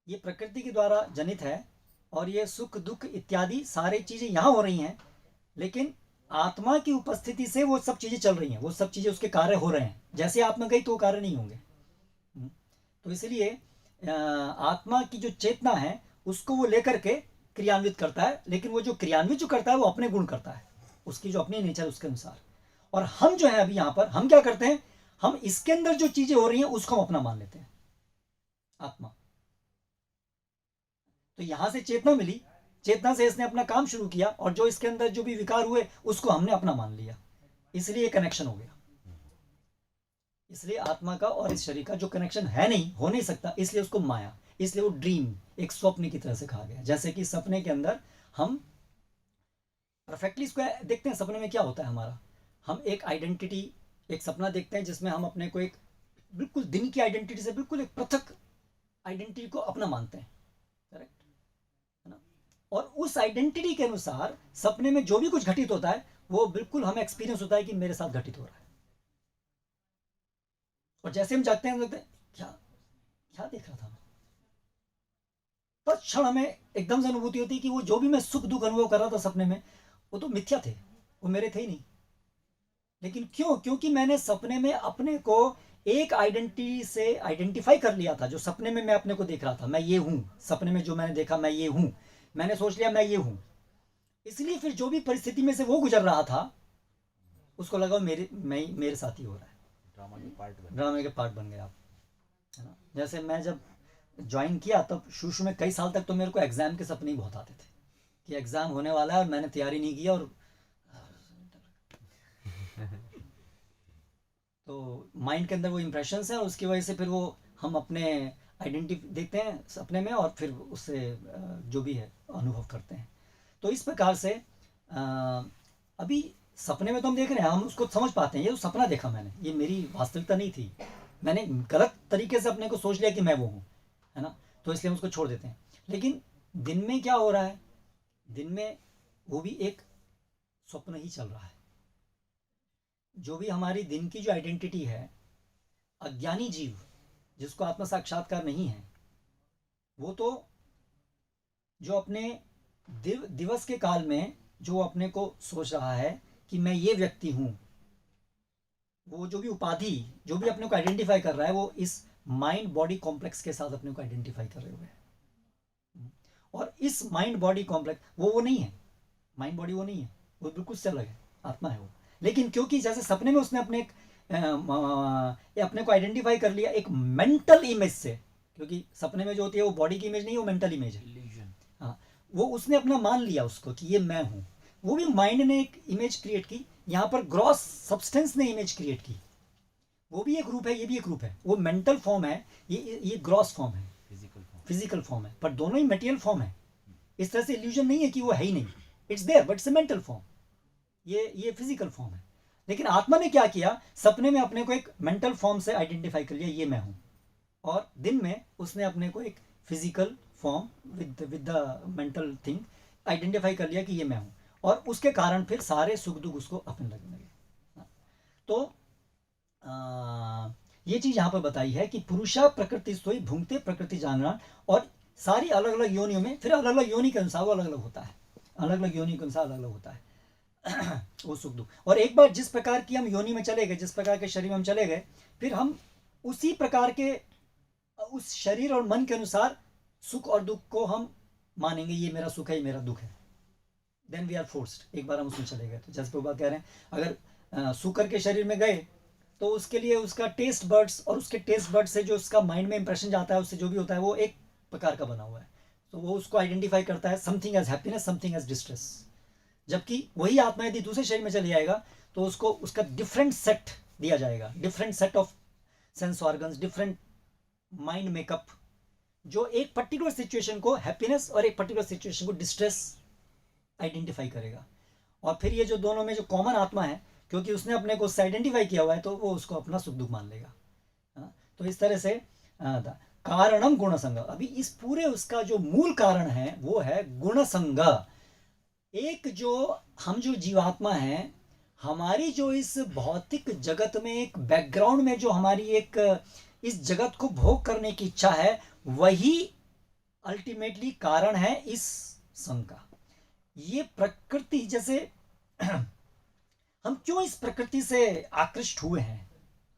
ये प्रकृति के द्वारा जनित है, और ये सुख दुख इत्यादि सारी चीजें यहां हो रही हैं, लेकिन आत्मा की उपस्थिति से वो सब चीजें चल रही हैं, वो सब चीजें उसके कार्य हो रहे हैं। जैसे आत्मा गई तो वो कार्य नहीं होंगे। तो इसलिए आत्मा की जो चेतना है उसको वो लेकर के क्रियान्वित करता है, लेकिन वो जो क्रियान्वित जो करता है वो अपने गुण करता है, उसकी जो अपनी नेचर उसके अनुसार। और हम जो है अभी यहां पर हम क्या करते हैं, हम इसके अंदर जो चीजें हो रही हैं उसको हम अपना मान लेते हैं, आत्मा। तो यहां से चेतना मिली, चेतना से इसने अपना काम शुरू किया, और जो इसके अंदर जो भी विकार हुए उसको हमने अपना मान लिया, इसलिए कनेक्शन हो गया। इसलिए आत्मा का और इस शरीर का जो कनेक्शन है नहीं, हो नहीं सकता, इसलिए उसको माया, इसलिए वो ड्रीम, एक स्वप्न की तरह से कहा गया। जैसे कि सपने के अंदर हम परफेक्टली इसको देखते हैं, सपने में क्या होता है हमारा, हम एक आइडेंटिटी, एक सपना देखते हैं जिसमें हम अपने को एक बिल्कुल दिन की आइडेंटिटी से बिल्कुल एक पृथक आइडेंटिटी को अपना मानते हैं, करेक्ट है ना। और उस आइडेंटिटी के अनुसार सपने में जो भी कुछ घटित होता है वो बिल्कुल हमें एक्सपीरियंस होता है कि मेरे साथ घटित हो रहा है। और जैसे हम जागते हैं हम लगते हैं क्या क्या देख रहा था मैं, तत्क्षण हमें एकदम से अनुभूति होती है कि वो जो भी मैं सुख दुख अनुभव कर रहा था सपने में वो तो मिथ्या थे, वो मेरे थे ही नहीं। लेकिन क्यों? क्योंकि मैंने सपने में अपने को एक आइडेंटिटी से आइडेंटिफाई कर लिया था। जो सपने में मैं अपने को देख रहा था, मैं ये हूं, सपने में जो मैंने देखा मैं ये हूं, मैंने सोच लिया मैं ये हूं, इसलिए फिर जो भी परिस्थिति में से वो गुजर रहा था उसको लगा मेरे साथ ही हो रहा है, ड्रामे के पार्ट बन गए आप, है ना। जैसे मैं जब ज्वाइन किया तब शुरू में कई साल तक तो मेरे को एग्जाम के सपने ही बहुत आते थे कि एग्जाम होने वाला है और मैंने तैयारी नहीं किया, और तो माइंड के अंदर वो इम्प्रेशंस है, और उसकी वजह से फिर वो हम अपने आइडेंटिटी देखते हैं सपने में, और फिर उससे जो भी है अनुभव करते हैं। तो इस प्रकार से अभी सपने में तो हम देख रहे हैं, हम उसको समझ पाते हैं ये तो सपना देखा मैंने, ये मेरी वास्तविकता नहीं थी, मैंने गलत तरीके से अपने को सोच लिया कि मैं वो हूँ, है ना, तो इसलिए हम उसको छोड़ देते हैं। लेकिन दिन में क्या हो रहा है, दिन में वो भी एक स्वप्न ही चल रहा है। जो भी हमारी दिन की जो आइडेंटिटी है, अज्ञानी जीव जिसको आत्म साक्षात्कार नहीं है, वो तो जो अपने दिवस के काल में जो अपने को सोच रहा है कि मैं ये व्यक्ति हूं, वो जो भी उपाधि जो भी अपने को आइडेंटिफाई कर रहा है वो इस माइंड बॉडी कॉम्प्लेक्स के साथ अपने को आइडेंटिफाई कर रहे हुए हैं। और इस माइंड बॉडी कॉम्प्लेक्स वो नहीं है, माइंड बॉडी वो नहीं है, वो बिल्कुल से अलग है, आत्मा है वो। लेकिन क्योंकि जैसे सपने में उसने अपने को आइडेंटिफाई कर लिया एक मेंटल इमेज से, क्योंकि सपने में जो होती है वो बॉडी की इमेज नहीं, वो मेंटल इमेज है। हाँ, वो उसने अपना मान लिया उसको कि ये मैं हूँ, वो भी माइंड ने एक इमेज क्रिएट की, यहाँ पर ग्रॉस सब्सटेंस ने इमेज क्रिएट की, वो भी एक रूप है, ये भी एक रूप है। वो मेंटल फॉर्म है, ये ग्रॉस फॉर्म है, फिजिकल फॉर्म है, पर दोनों ही मटेरियल फॉर्म है। इस तरह से इल्यूजन नहीं है कि वो है ही नहीं, it's there but it's a mental form, ये फिजिकल फॉर्म है। लेकिन आत्मा ने क्या किया, सपने में अपने को एक मेंटल फॉर्म से आइडेंटिफाई कर लिया, ये मैं हूं, और दिन में उसने अपने को एक physical form with the mental thing identify कर लिया कि ये मैं हूं, और उसके कारण फिर सारे सुख दुख उसको अपने लगने लगे। तो ये चीज यहां पर बताई है कि पुरुषा प्रकृति सोई भूंगते प्रकृति जानना, और सारी अलग अलग योनियों में फिर अलग अलग योनि के अनुसार वो अलग अलग होता है, अलग अलग योनि के अनुसार अलग अलग होता है वो सुख दुख। और एक बार जिस प्रकार की हम योनि में चले गए, जिस प्रकार के शरीर में हम चले गए, फिर हम उसी प्रकार के उस शरीर और मन के अनुसार सुख और दुख को हम मानेंगे, ये मेरा सुख है, ये मेरा दुख है। देन वी आर फोर्स्ड, एक बार हम उसमें चले गए। तो जैसे प्रभुपाद कह रहे हैं, अगर सुकर के शरीर में गए तो उसके लिए उसका टेस्ट बर्ड्स, और उसके टेस्ट बर्ड से जो उसका माइंड में इंप्रेशन जाता है, उससे जो भी होता है वो एक प्रकार का बना हुआ है, तो वो उसको आइडेंटिफाई करता है something as happiness, something as distress. जबकि वही आत्मा यदि दूसरे शरीर में चली जाएगा तो उसको उसका डिफरेंट सेट दिया जाएगा, different set of sense organs, different mind makeup, जो एक पर्टिकुलर सिचुएशन को हैप्पीनेस और एक पर्टिकुलर सिचुएशन को डिस्ट्रेस आइडेंटिफाई करेगा। और फिर ये जो दोनों में जो कॉमन आत्मा है, क्योंकि उसने अपने को उससे आइडेंटिफाई किया हुआ है, तो वो उसको अपना सुख दुख मान लेगा। हाँ, तो इस तरह से कारणम गुण संग। अभी इस पूरे उसका जो मूल कारण है वो है गुण संग। एक जो हम जो जीवात्मा हैं, हमारी जो इस भौतिक जगत में एक बैकग्राउंड में जो हमारी एक इस जगत को भोग करने की इच्छा है, वही अल्टीमेटली कारण है इस संग का। ये प्रकृति, जैसे हम क्यों इस प्रकृति से आकृष्ट हुए हैं,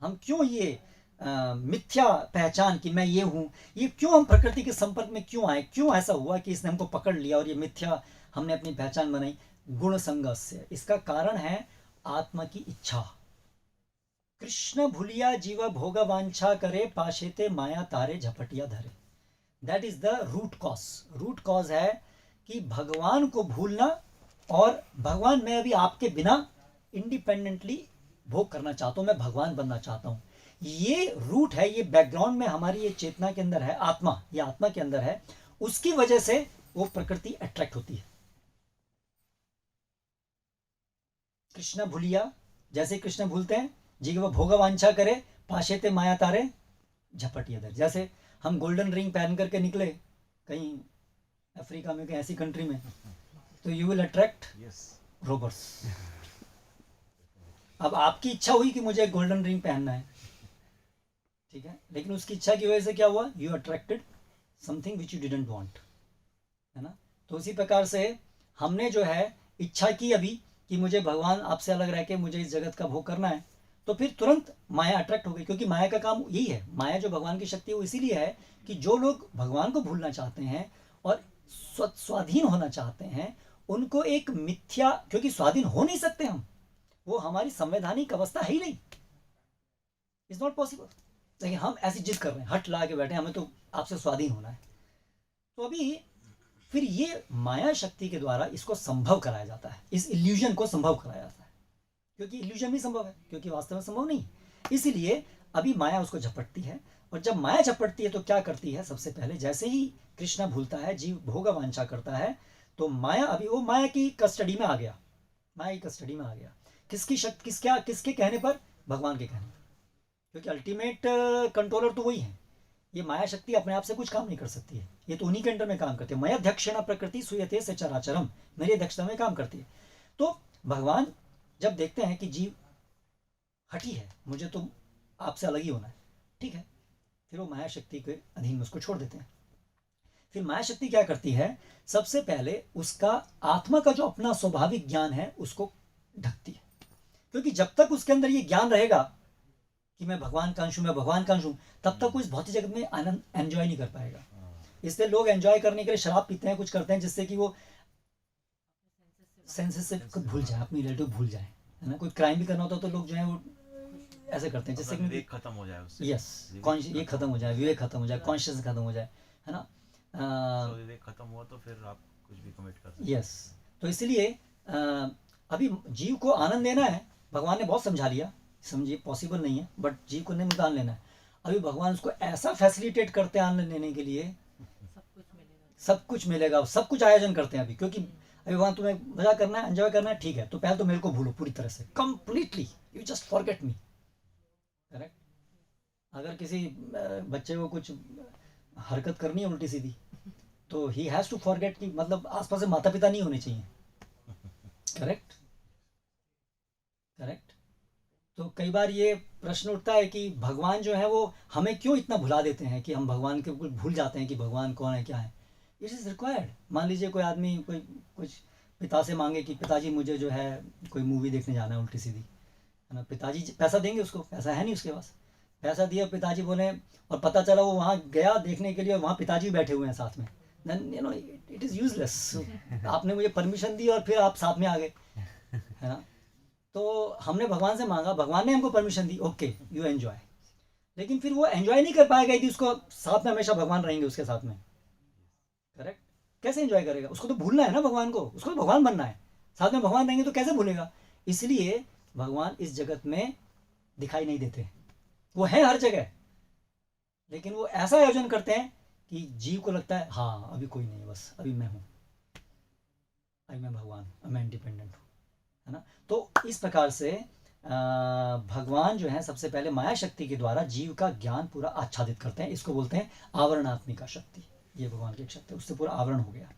हम क्यों ये मिथ्या पहचान कि मैं ये हूँ, ये क्यों हम प्रकृति के संपर्क में क्यों आए, क्यों ऐसा हुआ कि इसने हमको पकड़ लिया और ये मिथ्या हमने अपनी पहचान बनाई? गुण संग से। इसका कारण है आत्मा की इच्छा। कृष्ण भूलिया जीव भोग वांछा करे, पाशेते माया तारे झपटिया धरे। That is the root cause. Root cause है कि भगवान को भूलना, और भगवान, मैं अभी आपके बिना इंडिपेंडेंटली भोग करना चाहता हूं, मैं भगवान बनना चाहता हूं। ये रूट है, ये बैकग्राउंड में हमारी ये चेतना के अंदर है, आत्मा, ये आत्मा के अंदर है। उसकी वजह से वो प्रकृति अट्रैक्ट होती है। कृष्ण भूलिया, जैसे कृष्ण भूलते हैं, जी वो भोग वांछा करे, पाशेते माया तारे झपटिया धरे। जैसे हम गोल्डन रिंग पहन करके निकले कहीं अफ्रीका में, कहीं ऐसी कंट्री में, तो यू विल अट्रैक्ट रोबर्स। अब आपकी इच्छा हुई कि मुझे गोल्डन रिंग पहनना है, ठीक है, लेकिन उसकी इच्छा की वजह से क्या हुआ? You attracted something which you didn't want, है ना। तो उसी प्रकार से हमने जो है इच्छा की अभी कि मुझे भगवान आपसे अलग रह के मुझे इस जगत का भोग करना है, तो फिर तुरंत माया अट्रैक्ट हो गई। क्योंकि माया का काम यही है, माया जो भगवान की शक्ति है वो इसीलिए है कि जो लोग भगवान को भूलना चाहते हैं और स्वाधीन होना चाहते हैं, उनको एक मिथ्या, क्योंकि स्वाधीन हो नहीं सकते हम, वो हमारी संवैधानिक अवस्था है ही नहीं, इज नॉट पॉसिबल। लेकिन हम ऐसी जिद कर रहे हैं, हट ला के बैठे, हमें तो आपसे स्वाधीन होना है। तो अभी फिर ये माया शक्ति के द्वारा इसको संभव कराया जाता है, इस इल्यूजन को संभव कराया जाता है, क्योंकि इल्यूजन भी संभव है, क्योंकि वास्तव में संभव नहीं। इसीलिए अभी माया उसको झपटती है, और जब माया झपटती है तो क्या करती है? सबसे पहले जैसे ही कृष्ण भूलता है, जीव भोग वांछा करता है, तो माया, अभी वो माया की कस्टडी में आ गया, माया की कस्टडी में आ गया। किसकी शक्ति, किसके कहने पर? भगवान के कहने पर, क्योंकि अल्टीमेट कंट्रोलर तो वही है। ये माया शक्ति अपने आप से कुछ काम नहीं कर सकती है, ये तो उन्हीं के अंडर में काम करती है। मया अध्यक्षेण प्रकृति सूयते से चराचरम, मेरी अध्यक्षता में काम करती है। तो भगवान जब देखते हैं कि जीव हटी है, मुझे तो आपसे अलग ही होना है, ठीक है, फिर वो माया शक्ति के अधीन में उसको छोड़ देते हैं। फिर माया शक्ति क्या करती है? सबसे पहले उसका आत्मा का जो अपना स्वाभाविक ज्ञान है उसको ढकती है, क्योंकि जब तक उसके अंदर ये ज्ञान रहेगा कि मैं भगवान का अंश हूं, मैं भगवान का अंश हूं, तब तक वो इस भौतिक जगत में आनंद एंजॉय नहीं कर पाएगा। इसलिए लोग एंजॉय करने के लिए शराब पीते हैं, कुछ करते हैं, जिससे कि वो सेंसेस से भूल जाए, अपनी रिलेटिव भूल जाए, है ना। कोई क्राइम भी करना होता है तो लोग जो है वो ऐसे करते हैं जिससे कि विवेक खत्म हो जाए उससे। यस, ये खत्म हो जाए, विवेक खत्म हो जाए, कॉन्शियस खत्म हो जाए, है ना। विवेक खत्म हुआ तो फिर आप कुछ भी कमिट कर सकते हैं। यस, तो इसलिए अभी जीव को आनंद देना है, भगवान ने बहुत समझा लिया, समझिए पॉसिबल नहीं है, बट जीव को निमंत्रण लेना है। अभी भगवान उसको ऐसा फैसिलिटेट करते हैं आनंद लेने के लिए, सब कुछ मिलेगा, सब कुछ आयोजन करते हैं अभी, क्योंकि अभी भगवान तुम्हें मजा करना है, एंजॉय करना है, ठीक है, तो पहले तो मेरे को भूलो पूरी तरह से, completely, you just forget me, correct. अगर किसी बच्चे को कुछ हरकत करनी है उल्टी सीधी, तो ही हैज टू फॉरगेट, कि मतलब आसपास से माता पिता नहीं होने चाहिए, करेक्ट करेक्ट। तो कई बार ये प्रश्न उठता है कि भगवान जो है वो हमें क्यों इतना भुला देते हैं कि हम भगवान के भूल जाते हैं कि भगवान कौन है, क्या है। It is required. मान लीजिए कोई आदमी कोई कुछ पिता से मांगे कि पिताजी मुझे जो है कोई मूवी देखने जाना है उल्टी सीधी, है ना, पिताजी पैसा देंगे उसको, पैसा है नहीं उसके पास, पैसा दिया, पिताजी बोले, और पता चला वो वहाँ गया देखने के लिए और वहाँ पिताजी बैठे हुए हैं साथ में, then you know it is useless. आपने मुझे परमिशन दी और फिर आप साथ में आ गए, है ना। तो हमने भगवान से मांगा, भगवान ने हमको permission the, okay you enjoy, लेकिन फिर वो एंजॉय नहीं कर पाएगा यदि उसको साथ में हमेशा भगवान रहेंगे उसके साथ में, करेक्ट। कैसे एंजॉय करेगा? उसको तो भूलना है ना भगवान को, उसको तो भगवान बनना है, साथ में भगवान रहेंगे तो कैसे भूलेगा। इसलिए भगवान इस जगत में दिखाई नहीं देते, वो है हर जगह, लेकिन वो ऐसा आयोजन करते हैं कि जीव को लगता है हाँ अभी कोई नहीं, बस अभी मैं हूँ, अभी मैं भगवान, मैं इंडिपेंडेंट हूँ, है ना। तो इस प्रकार से भगवान जो है सबसे पहले माया शक्ति के द्वारा जीव का ज्ञान पूरा आच्छादित करते हैं। इसको बोलते हैं आवरणात्मिका शक्ति। ये भगवान की एक शक्ति है, उससे पूरा आवरण हो गया।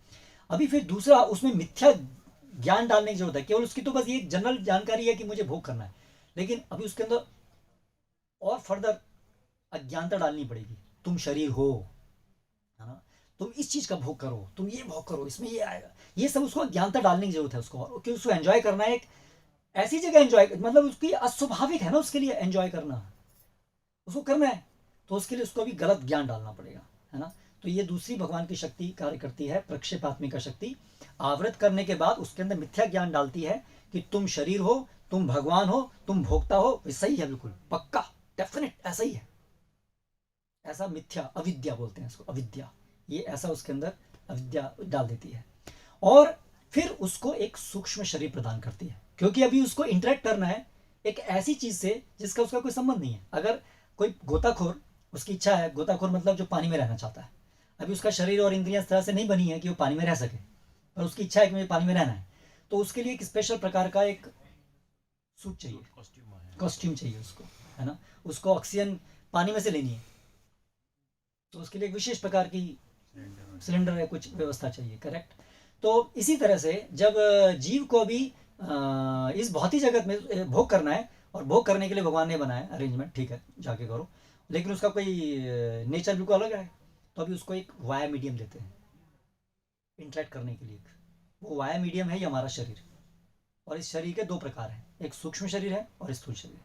अभी फिर दूसरा, उसमें मिथ्या ज्ञान डालने की जरूरत है। केवल उसकी तो बस ये जनरल जानकारी है कि मुझे भोग करना है, लेकिन अभी उसके अंदर और फर्दर अज्ञानता डालनी पड़ेगी। तुम शरीर हो, है ना, तुम इस चीज का भोग करो, तुम ये भोग करो, इसमें ये आएगा, ये सब उसको अज्ञानता डालने की जरूरत है उसको। और क्योंकि उसको एंजॉय करना है, एक ऐसी जगह एंजॉय, मतलब उसकी अस्वाभाविक है ना उसके लिए एंजॉय करना, उसको करना है, तो उसके लिए उसको भी गलत ज्ञान डालना पड़ेगा, है ना। तो ये दूसरी भगवान की शक्ति कार्य करती है, प्रक्षेपात्मिका शक्ति। आवृत करने के बाद उसके अंदर मिथ्या ज्ञान डालती है कि तुम शरीर हो, तुम भगवान हो, तुम भोक्ता हो। सही है, बिल्कुल पक्का, डेफिनेट ऐसा ही है। ऐसा मिथ्या, अविद्या बोलते हैं इसको, अविद्या, ये ऐसा उसके अंदर अविद्या डाल देती है। और फिर उसको एक सूक्ष्म शरीर प्रदान करती है, क्योंकि अभी उसको इंटरेक्ट करना है एक ऐसी चीज से जिसका उसका कोई संबंध नहीं है। अगर कोई गोताखोर, उसकी इच्छा है, गोताखोर मतलब जो पानी में रहना चाहता है, अभी उसका शरीर और इंद्रियां इस तरह से नहीं बनी है कि वो पानी में रह सके, पर उसकी इच्छा है कि मुझे पानी में रहना है, तो उसके लिए एक स्पेशल प्रकार का एक सूट चाहिए, कॉस्ट्यूम चाहिए उसको, है ना। उसको ऑक्सीजन पानी में से लेनी है, तो उसके लिए एक विशेष प्रकार की सिलेंडर है, कुछ व्यवस्था चाहिए, करेक्ट। तो इसी तरह से जब जीव को भी इस भौतिक जगत में भोग करना है, और भोग करने के लिए भगवान ने बनाया अरेंजमेंट, ठीक है जाके करो, लेकिन उसका कोई नेचर बिल्कुल अलग है, तो अभी उसको एक वाया मीडियम देते हैं इंटरेक्ट करने के लिए। वो वाया मीडियम है ये हमारा शरीर। और इस शरीर के दो प्रकार हैं, एक सूक्ष्म शरीर है और स्थूल शरीर।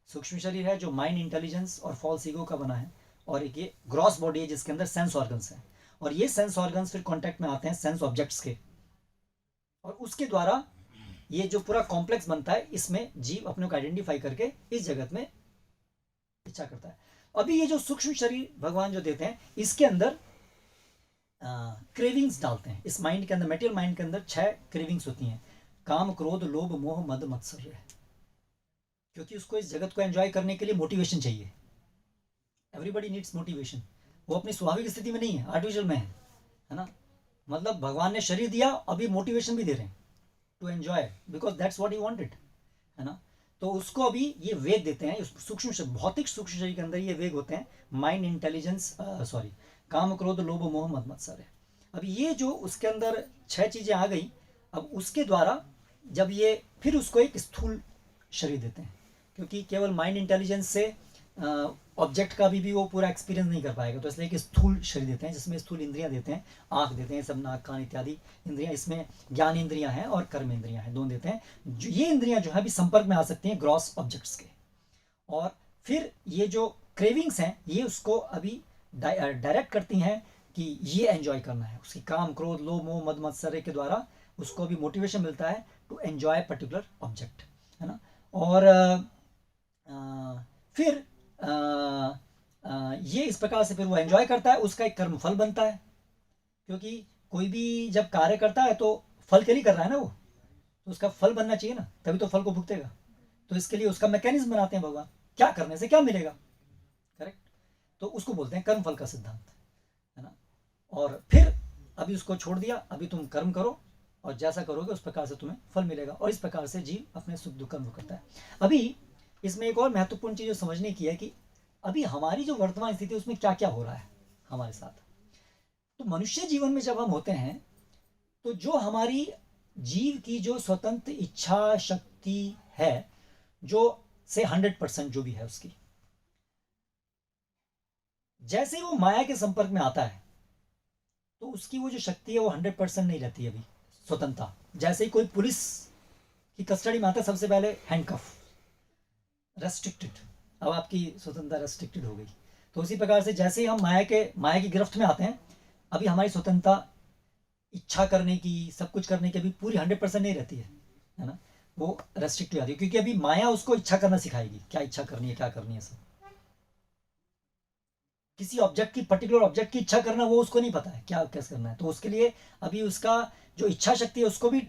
सूक्ष्म शरीर है जो माइंड, इंटेलिजेंस और फॉल्स ईगो का बना है, और एक ये ग्रॉस बॉडी है जिसके अंदर सेंस ऑर्गन्स हैं, और ये सेंस ऑर्गन्स फिर कांटेक्ट में आते हैं सेंस ऑब्जेक्ट्स के, और उसके द्वारा ये जो पूरा कॉम्प्लेक्स बनता है, इसमें जीव अपने को आइडेंटिफाई करके इस जगत में इच्छा करता है। अभी ये जो सूक्ष्म शरीर भगवान जो देते हैं, इसके अंदर क्रेविंग्स डालते हैं। इस माइंड के अंदर, मेटेरियल माइंड के अंदर 6 क्रेविंग्स होती हैं, काम, क्रोध, लोभ, मोह, मद, मत्सर्य, क्योंकि उसको इस जगत को एंजॉय करने के लिए मोटिवेशन चाहिए। Everybody needs motivation. वो अपनी स्वाभाविक स्थिति में नहीं है, आर्टिफिशियल में है ना। मतलब भगवान ने शरीर दिया, अभी मोटिवेशन भी दे रहे हैं to enjoy, because that's what he wanted, है ना। तो उसको अभी ये वेग देते हैं, सूक्ष्म भौतिक सूक्ष्म शरीर के अंदर ये वेग होते हैं, माइंड, इंटेलिजेंस, सॉरी, काम, क्रोध, लोभ, मोह, मद, मत्सर्य। अब ये जो उसके अंदर 6 चीजें आ गई, अब उसके द्वारा जब ये फिर उसको एक स्थूल शरीर देते हैं, क्योंकि केवल माइंड इंटेलिजेंस से ऑब्जेक्ट का भी वो पूरा एक्सपीरियंस नहीं कर पाएगा, तो इसलिए एक स्थूल शरीर देते हैं, जिसमें स्थूल इंद्रियां देते हैं, आंख देते हैं, सब नाक, कान इत्यादि इंद्रियां, इसमें ज्ञान इंद्रियां हैं और कर्म इंद्रियां हैं, दोनों देते हैं। ये इंद्रियां जो है अभी संपर्क में आ सकती हैं ग्रॉस ऑब्जेक्ट्स के। और फिर ये जो क्रेविंग्स हैं, ये उसको अभी डायरेक्ट करती हैं कि ये एंजॉय करना है, उसकी काम, क्रोध, लोभ, मोह, मद, मत्सर्य के द्वारा उसको भी मोटिवेशन मिलता है टू एंजॉय पर्टिकुलर ऑब्जेक्ट, है ना। और फिर ये इस प्रकार से फिर वो एंजॉय करता है, उसका एक कर्म फल बनता है, क्योंकि कोई भी जब कार्य करता है तो फल के लिए कर रहा है ना वो, तो उसका फल बनना चाहिए ना, तभी तो फल को भुगतेगा। तो इसके लिए उसका मैकेनिज्म बनाते हैं भगवान, क्या करने से क्या मिलेगा, करेक्ट। तो उसको बोलते हैं कर्म फल का सिद्धांत, है ना। और फिर अभी उसको छोड़ दिया, अभी तुम कर्म करो और जैसा करोगे उस प्रकार से तुम्हें फल मिलेगा, और इस प्रकार से जीव अपने सुख दुख कर्म करता है। अभी इसमें एक और महत्वपूर्ण चीज समझने की है कि अभी हमारी जो वर्तमान स्थिति है उसमें क्या क्या हो रहा है हमारे साथ। तो मनुष्य जीवन में जब हम होते हैं, तो जो हमारी जीव की जो स्वतंत्र इच्छा शक्ति है, जो से 100% जो भी है उसकी, जैसे ही वो माया के संपर्क में आता है, तो उसकी वो जो शक्ति है वो 100% नहीं रहती अभी स्वतंत्रता। जैसे ही कोई पुलिस की कस्टडी में आता है, सबसे पहले हैंडकफ, रेस्ट्रिक्टेड, अब आपकी स्वतंत्रता रेस्ट्रिक्टेड हो गई। तो उसी प्रकार से जैसे ही हम माया की गिरफ्त में आते हैं, अभी हमारी स्वतंत्रता इच्छा करने की, सब कुछ करने की अभी पूरी 100% नहीं रहती है ना, वो रेस्ट्रिक्ट हो जाती है, क्योंकि अभी माया उसको इच्छा करना सिखाएगी, क्या इच्छा करनी है, क्या करनी है, सब किसी ऑब्जेक्ट की, पर्टिकुलर ऑब्जेक्ट की इच्छा करना वो उसको नहीं पता है क्या कैसे करना है। तो उसके लिए अभी उसका जो इच्छा शक्ति है उसको भी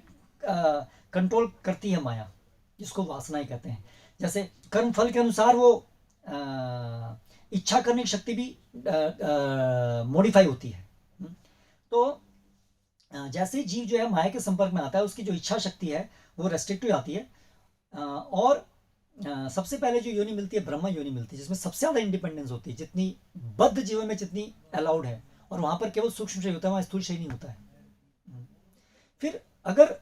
कंट्रोल करती है माया, जिसको वासनाएं कहते हैं। जैसे कर्म फल के अनुसार वो इच्छा करने की शक्ति भी मॉडिफाई होती है। तो जैसे ही जीव जो है माया के संपर्क में आता है, उसकी जो इच्छा शक्ति है वो रेस्ट्रिक्ट हो जाती है। और सबसे पहले जो योनि मिलती है ब्रह्म योनि मिलती है, जिसमें सबसे ज़्यादा इंडिपेंडेंस होती है, जितनी बद्ध जीवन में जितनी अलाउड है, और वहाँ पर केवल सूक्ष्म शरीर होता है, वहाँ स्थूल शरीर नहीं होता है। फिर अगर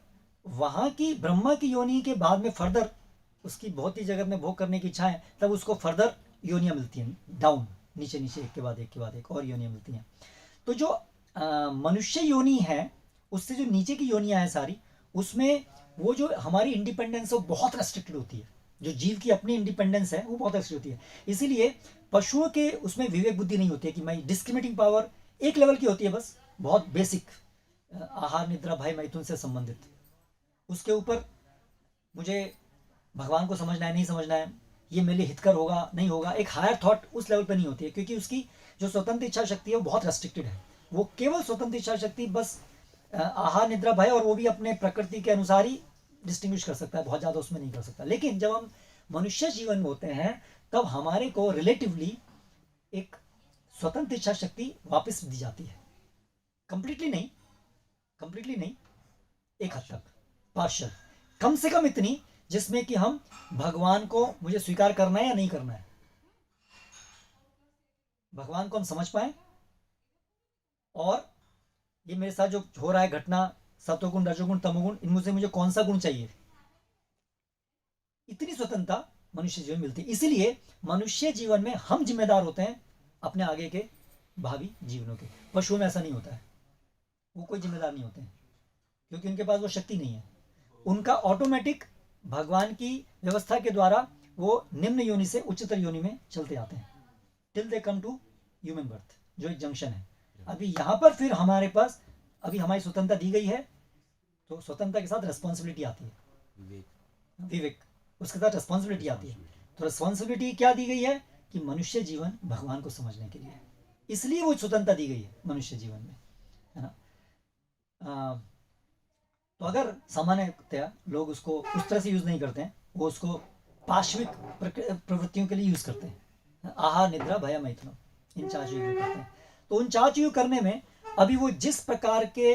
वहाँ की ब्रह्मा की योनि के बाद में फर्दर उसकी भौतिक जगत में भोग करने की इच्छा है, तब उसको फर्दर योनियाँ मिलती हैं, डाउन, नीचे नीचे, एक के बाद एक के बाद एक और योनियाँ मिलती हैं। तो जो मनुष्य योनि है, उससे जो नीचे की योनियाँ हैं सारी, उसमें वो जो हमारी इंडिपेंडेंस है वो बहुत रेस्ट्रिक्टेड होती है। जो जीव की अपनी इंडिपेंडेंस है वो बहुत रेस्ट्रिक्ट होती है। इसीलिए पशुओं के उसमें विवेक बुद्धि नहीं होती है कि मैं डिस्क्रिमिनेटिंग पावर एक लेवल की होती है, बस बहुत बेसिक, आहार निद्रा भय मैथुन से संबंधित। उसके ऊपर मुझे भगवान को समझना है नहीं समझना है, ये मेरे लिए हितकर होगा नहीं होगा, एक हायर थॉट उस लेवल पर नहीं होती है, क्योंकि उसकी जो स्वतंत्र इच्छा शक्ति है वो बहुत रेस्ट्रिक्टेड है। वो केवल स्वतंत्र इच्छा शक्ति बस आहार निद्रा भय, और वो भी अपने प्रकृति के अनुसार ही डिस्टिंग्विश कर सकता है, बहुत ज़्यादा उसमें नहीं कर सकता। लेकिन जब हम मनुष्य जीवन में होते हैं, तब हमारे को रिलेटिवली एक स्वतंत्र इच्छा शक्ति वापस दी जाती है। कंप्लीटली नहीं, एक हद तक पार्शियल, कम से कम इतनी जिसमें कि हम भगवान को मुझे स्वीकार करना है या नहीं करना है, भगवान को हम समझ पाए, और ये मेरे साथ जो हो रहा है घटना, सतोगुण रजोगुण तमोगुण, इनमें से मुझे कौन सा गुण चाहिए, इतनी स्वतंत्रता मनुष्य जीवन मिलती है। इसीलिए मनुष्य जीवन में हम जिम्मेदार होते हैं अपने आगे के भावी जीवनों के। पशुओं में ऐसा नहीं होता है, वो कोई जिम्मेदार नहीं होते हैं, क्योंकि उनके पास वो शक्ति नहीं है। उनका ऑटोमेटिक भगवान की व्यवस्था के द्वारा वो निम्न योनि से उच्चतर योनि में चलते आते हैं, till they come to human birth, जो एक जंक्शन है। अभी यहाँ पर फिर हमारे पास अभी हमारी स्वतंत्रता दी गई है, तो स्वतंत्रता के साथ रिस्पॉन्सिबिलिटी आती है, विवेक, उसके साथ रिस्पॉन्सिबिलिटी आती है। तो रिस्पॉन्सिबिलिटी क्या दी गई है कि मनुष्य जीवन भगवान को समझने के लिए, इसलिए वो स्वतंत्रता दी गई है मनुष्य जीवन में, है ना। तो अगर सामान्यतया लोग उसको उस तरह से यूज नहीं करते हैं, वो उसको पार्श्विक प्रवृत्तियों के लिए यूज करते हैं, आहार निद्रा भय मैथुन, इन 4 चीजों करते हैं। तो उन 4 चीजों करने में अभी वो जिस प्रकार के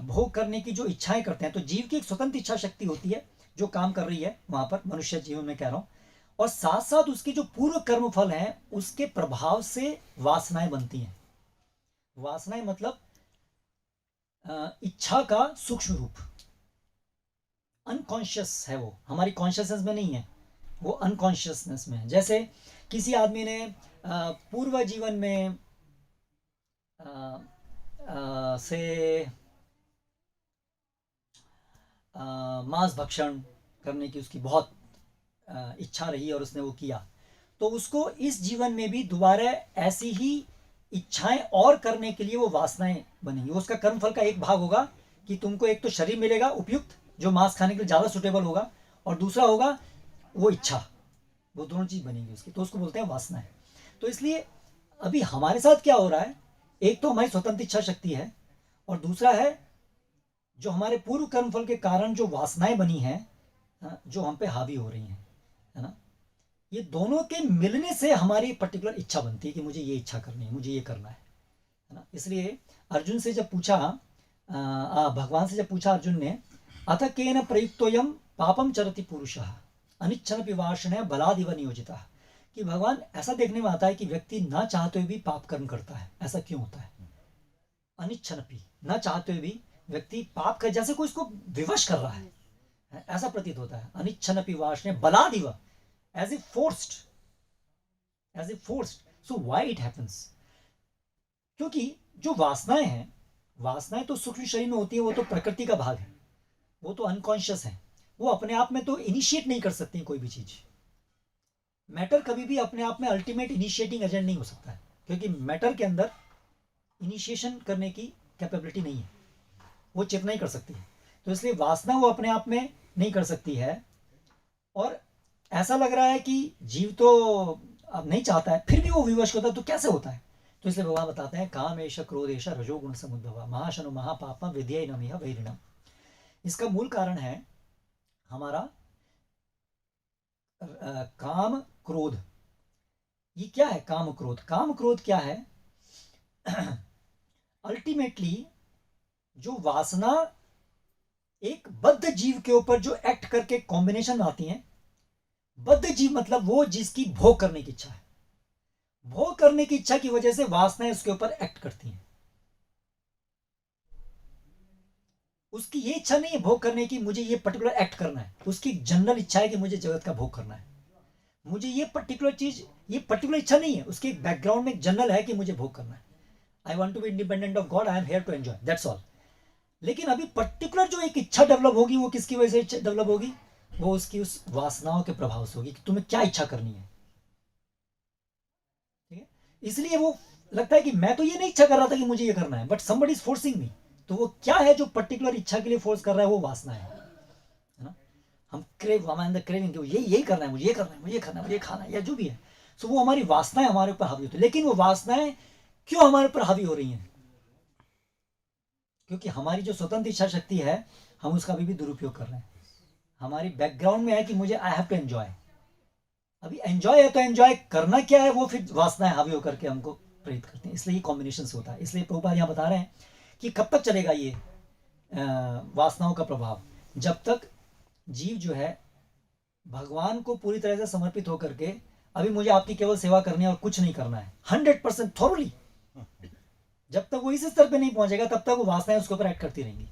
भोग करने की जो इच्छाएं करते हैं, तो जीव की एक स्वतंत्र इच्छा शक्ति होती है जो काम कर रही है वहां पर मनुष्य जीवन में, कह रहा हूं, और साथ साथ उसके जो पूर्व कर्म फल हैं उसके प्रभाव से वासनाएं बनती हैं। वासनाएं मतलब इच्छा का सूक्ष्म रूप, अनकॉन्शियस है, वो हमारी कॉन्शियसनेस में नहीं है, वो अनकॉन्शियसनेस में है। जैसे किसी आदमी ने पूर्व जीवन में से मांस भक्षण करने की उसकी बहुत इच्छा रही और उसने वो किया, तो उसको इस जीवन में भी दोबारा ऐसी ही इच्छाएं और करने के लिए वो वासनाएं बनेंगी। उसका कर्मफल का एक भाग होगा कि तुमको एक तो शरीर मिलेगा उपयुक्त जो मांस खाने के लिए ज़्यादा सुटेबल होगा, और दूसरा होगा वो इच्छा, वो दोनों चीज़ बनेंगी उसकी, तो उसको बोलते हैं वासना है। तो इसलिए अभी हमारे साथ क्या हो रहा है, एक तो हमारी स्वतंत्र इच्छा शक्ति है, और दूसरा है जो हमारे पूर्व कर्मफल के कारण जो वासनाएं बनी हैं जो हम पे हावी हो रही हैं, है ना। ये दोनों के मिलने से हमारी पर्टिकुलर इच्छा बनती है कि मुझे ये इच्छा करनी है, मुझे ये करना है ना। इसलिए अर्जुन से जब पूछा, भगवान से जब पूछा अर्जुन ने, अथ केन प्रयुक्तोयम पापम चरति पुरुषः अनिच्छनपि वाषणे बलादिव नियोजितः, कि भगवान ऐसा देखने में आता है कि व्यक्ति ना चाहते हुए भी पाप कर्म करता है, ऐसा क्यों होता है। अनिच्छनपि, ना चाहते हुए भी व्यक्ति पाप कर, जैसे कोई इसको विवश कर रहा है, ऐसा प्रतीत होता है। अनिच्छनपि वाषणे बलादिव, as if forced, so why it happens? क्योंकि जो वासनाएं हैं, वासनाएं तो सूक्ष्म शरीर में होती है, वो तो प्रकृति का भाग है, वो तो अनकॉन्शियस है, वो अपने आप में तो इनिशिएट नहीं कर सकती कोई भी चीज। मैटर कभी भी अपने आप में अल्टीमेट इनिशिएटिंग एजेंट नहीं हो सकता है, क्योंकि मैटर के अंदर इनिशिएशन करने की कैपेबिलिटी नहीं है, वो चेतना ही कर सकती है। तो इसलिए वासना वो अपने आप में नहीं कर सकती है, और ऐसा लग रहा है कि जीव तो अब नहीं चाहता है, फिर भी वो विवश होता है, तो कैसे होता है। तो इसलिए भगवान बताते हैं, काम एष क्रोध एष रजोगुण समुद्भव महाशनु महापापम विद्येनम इह वैरिणम। इसका मूल कारण है हमारा काम क्रोध, ये क्या है काम क्रोध? काम क्रोध क्या है? अल्टीमेटली जो वासना एक बद्ध जीव के ऊपर जो एक्ट करके कॉम्बिनेशन आती है, बद्ध जीव मतलब वो जिसकी भोग करने की इच्छा है, भोग करने की इच्छा की वजह से वासनाएं उसके ऊपर एक्ट करती हैं। उसकी ये इच्छा नहीं है भोग करने की, मुझे ये पर्टिकुलर एक्ट करना है, उसकी जनरल इच्छा है कि मुझे जगत का भोग करना है, मुझे ये पर्टिकुलर चीज, ये पर्टिकुलर इच्छा नहीं है, उसके बैकग्राउंड में जनरल है कि मुझे भोग करना है। I want to be independent of God, I am here to enjoy, that's all. लेकिन अभी पर्टिकुलर जो एक इच्छा डेवलप होगी वो किसकी वजह से डेवलप होगी? वो उसकी उस वासनाओं के प्रभाव से होगी कि तुम्हें क्या इच्छा करनी है। ठीक है, इसलिए वो लगता है कि मैं तो ये नहीं इच्छा कर रहा था कि मुझे ये करना है, but somebody is forcing me. तो वो क्या है जो पर्टिकुलर इच्छा के लिए फोर्स कर रहा है? वो वासना है ना। हम क्रेव, हमारे अंदर क्रेविंग कि ये यही करना है, मुझे ये करना है, मुझे ये करना है, मुझे ये खाना है, या जो भी है। सो वो हमारी वासनाएं हमारे ऊपर हावी होती है। लेकिन वो वासनाएं क्यों हमारे ऊपर हावी हो रही हैं? क्योंकि हमारी जो स्वतंत्र इच्छा शक्ति है हम उसका अभी भी दुरुपयोग कर रहे हैं। हमारी बैकग्राउंड में है कि मुझे आई हैव टू एंजॉय। अभी एंजॉय है तो एंजॉय करना क्या है, वो फिर वासनाएं हावी होकर के हमको प्रेरित करते हैं। इसलिए ये कॉम्बिनेशन से होता है। इसलिए प्रभुपाद यहाँ बता रहे हैं कि कब तक चलेगा ये वासनाओं का प्रभाव? जब तक जीव जो है भगवान को पूरी तरह से समर्पित होकर के अभी मुझे आपकी केवल सेवा करनी है और कुछ नहीं करना है 100% थोरली, जब तक वो इस स्तर पे नहीं पहुंचेगा तब तक वो वासनाएं उसके ऊपर एक्ट करती रहेंगी।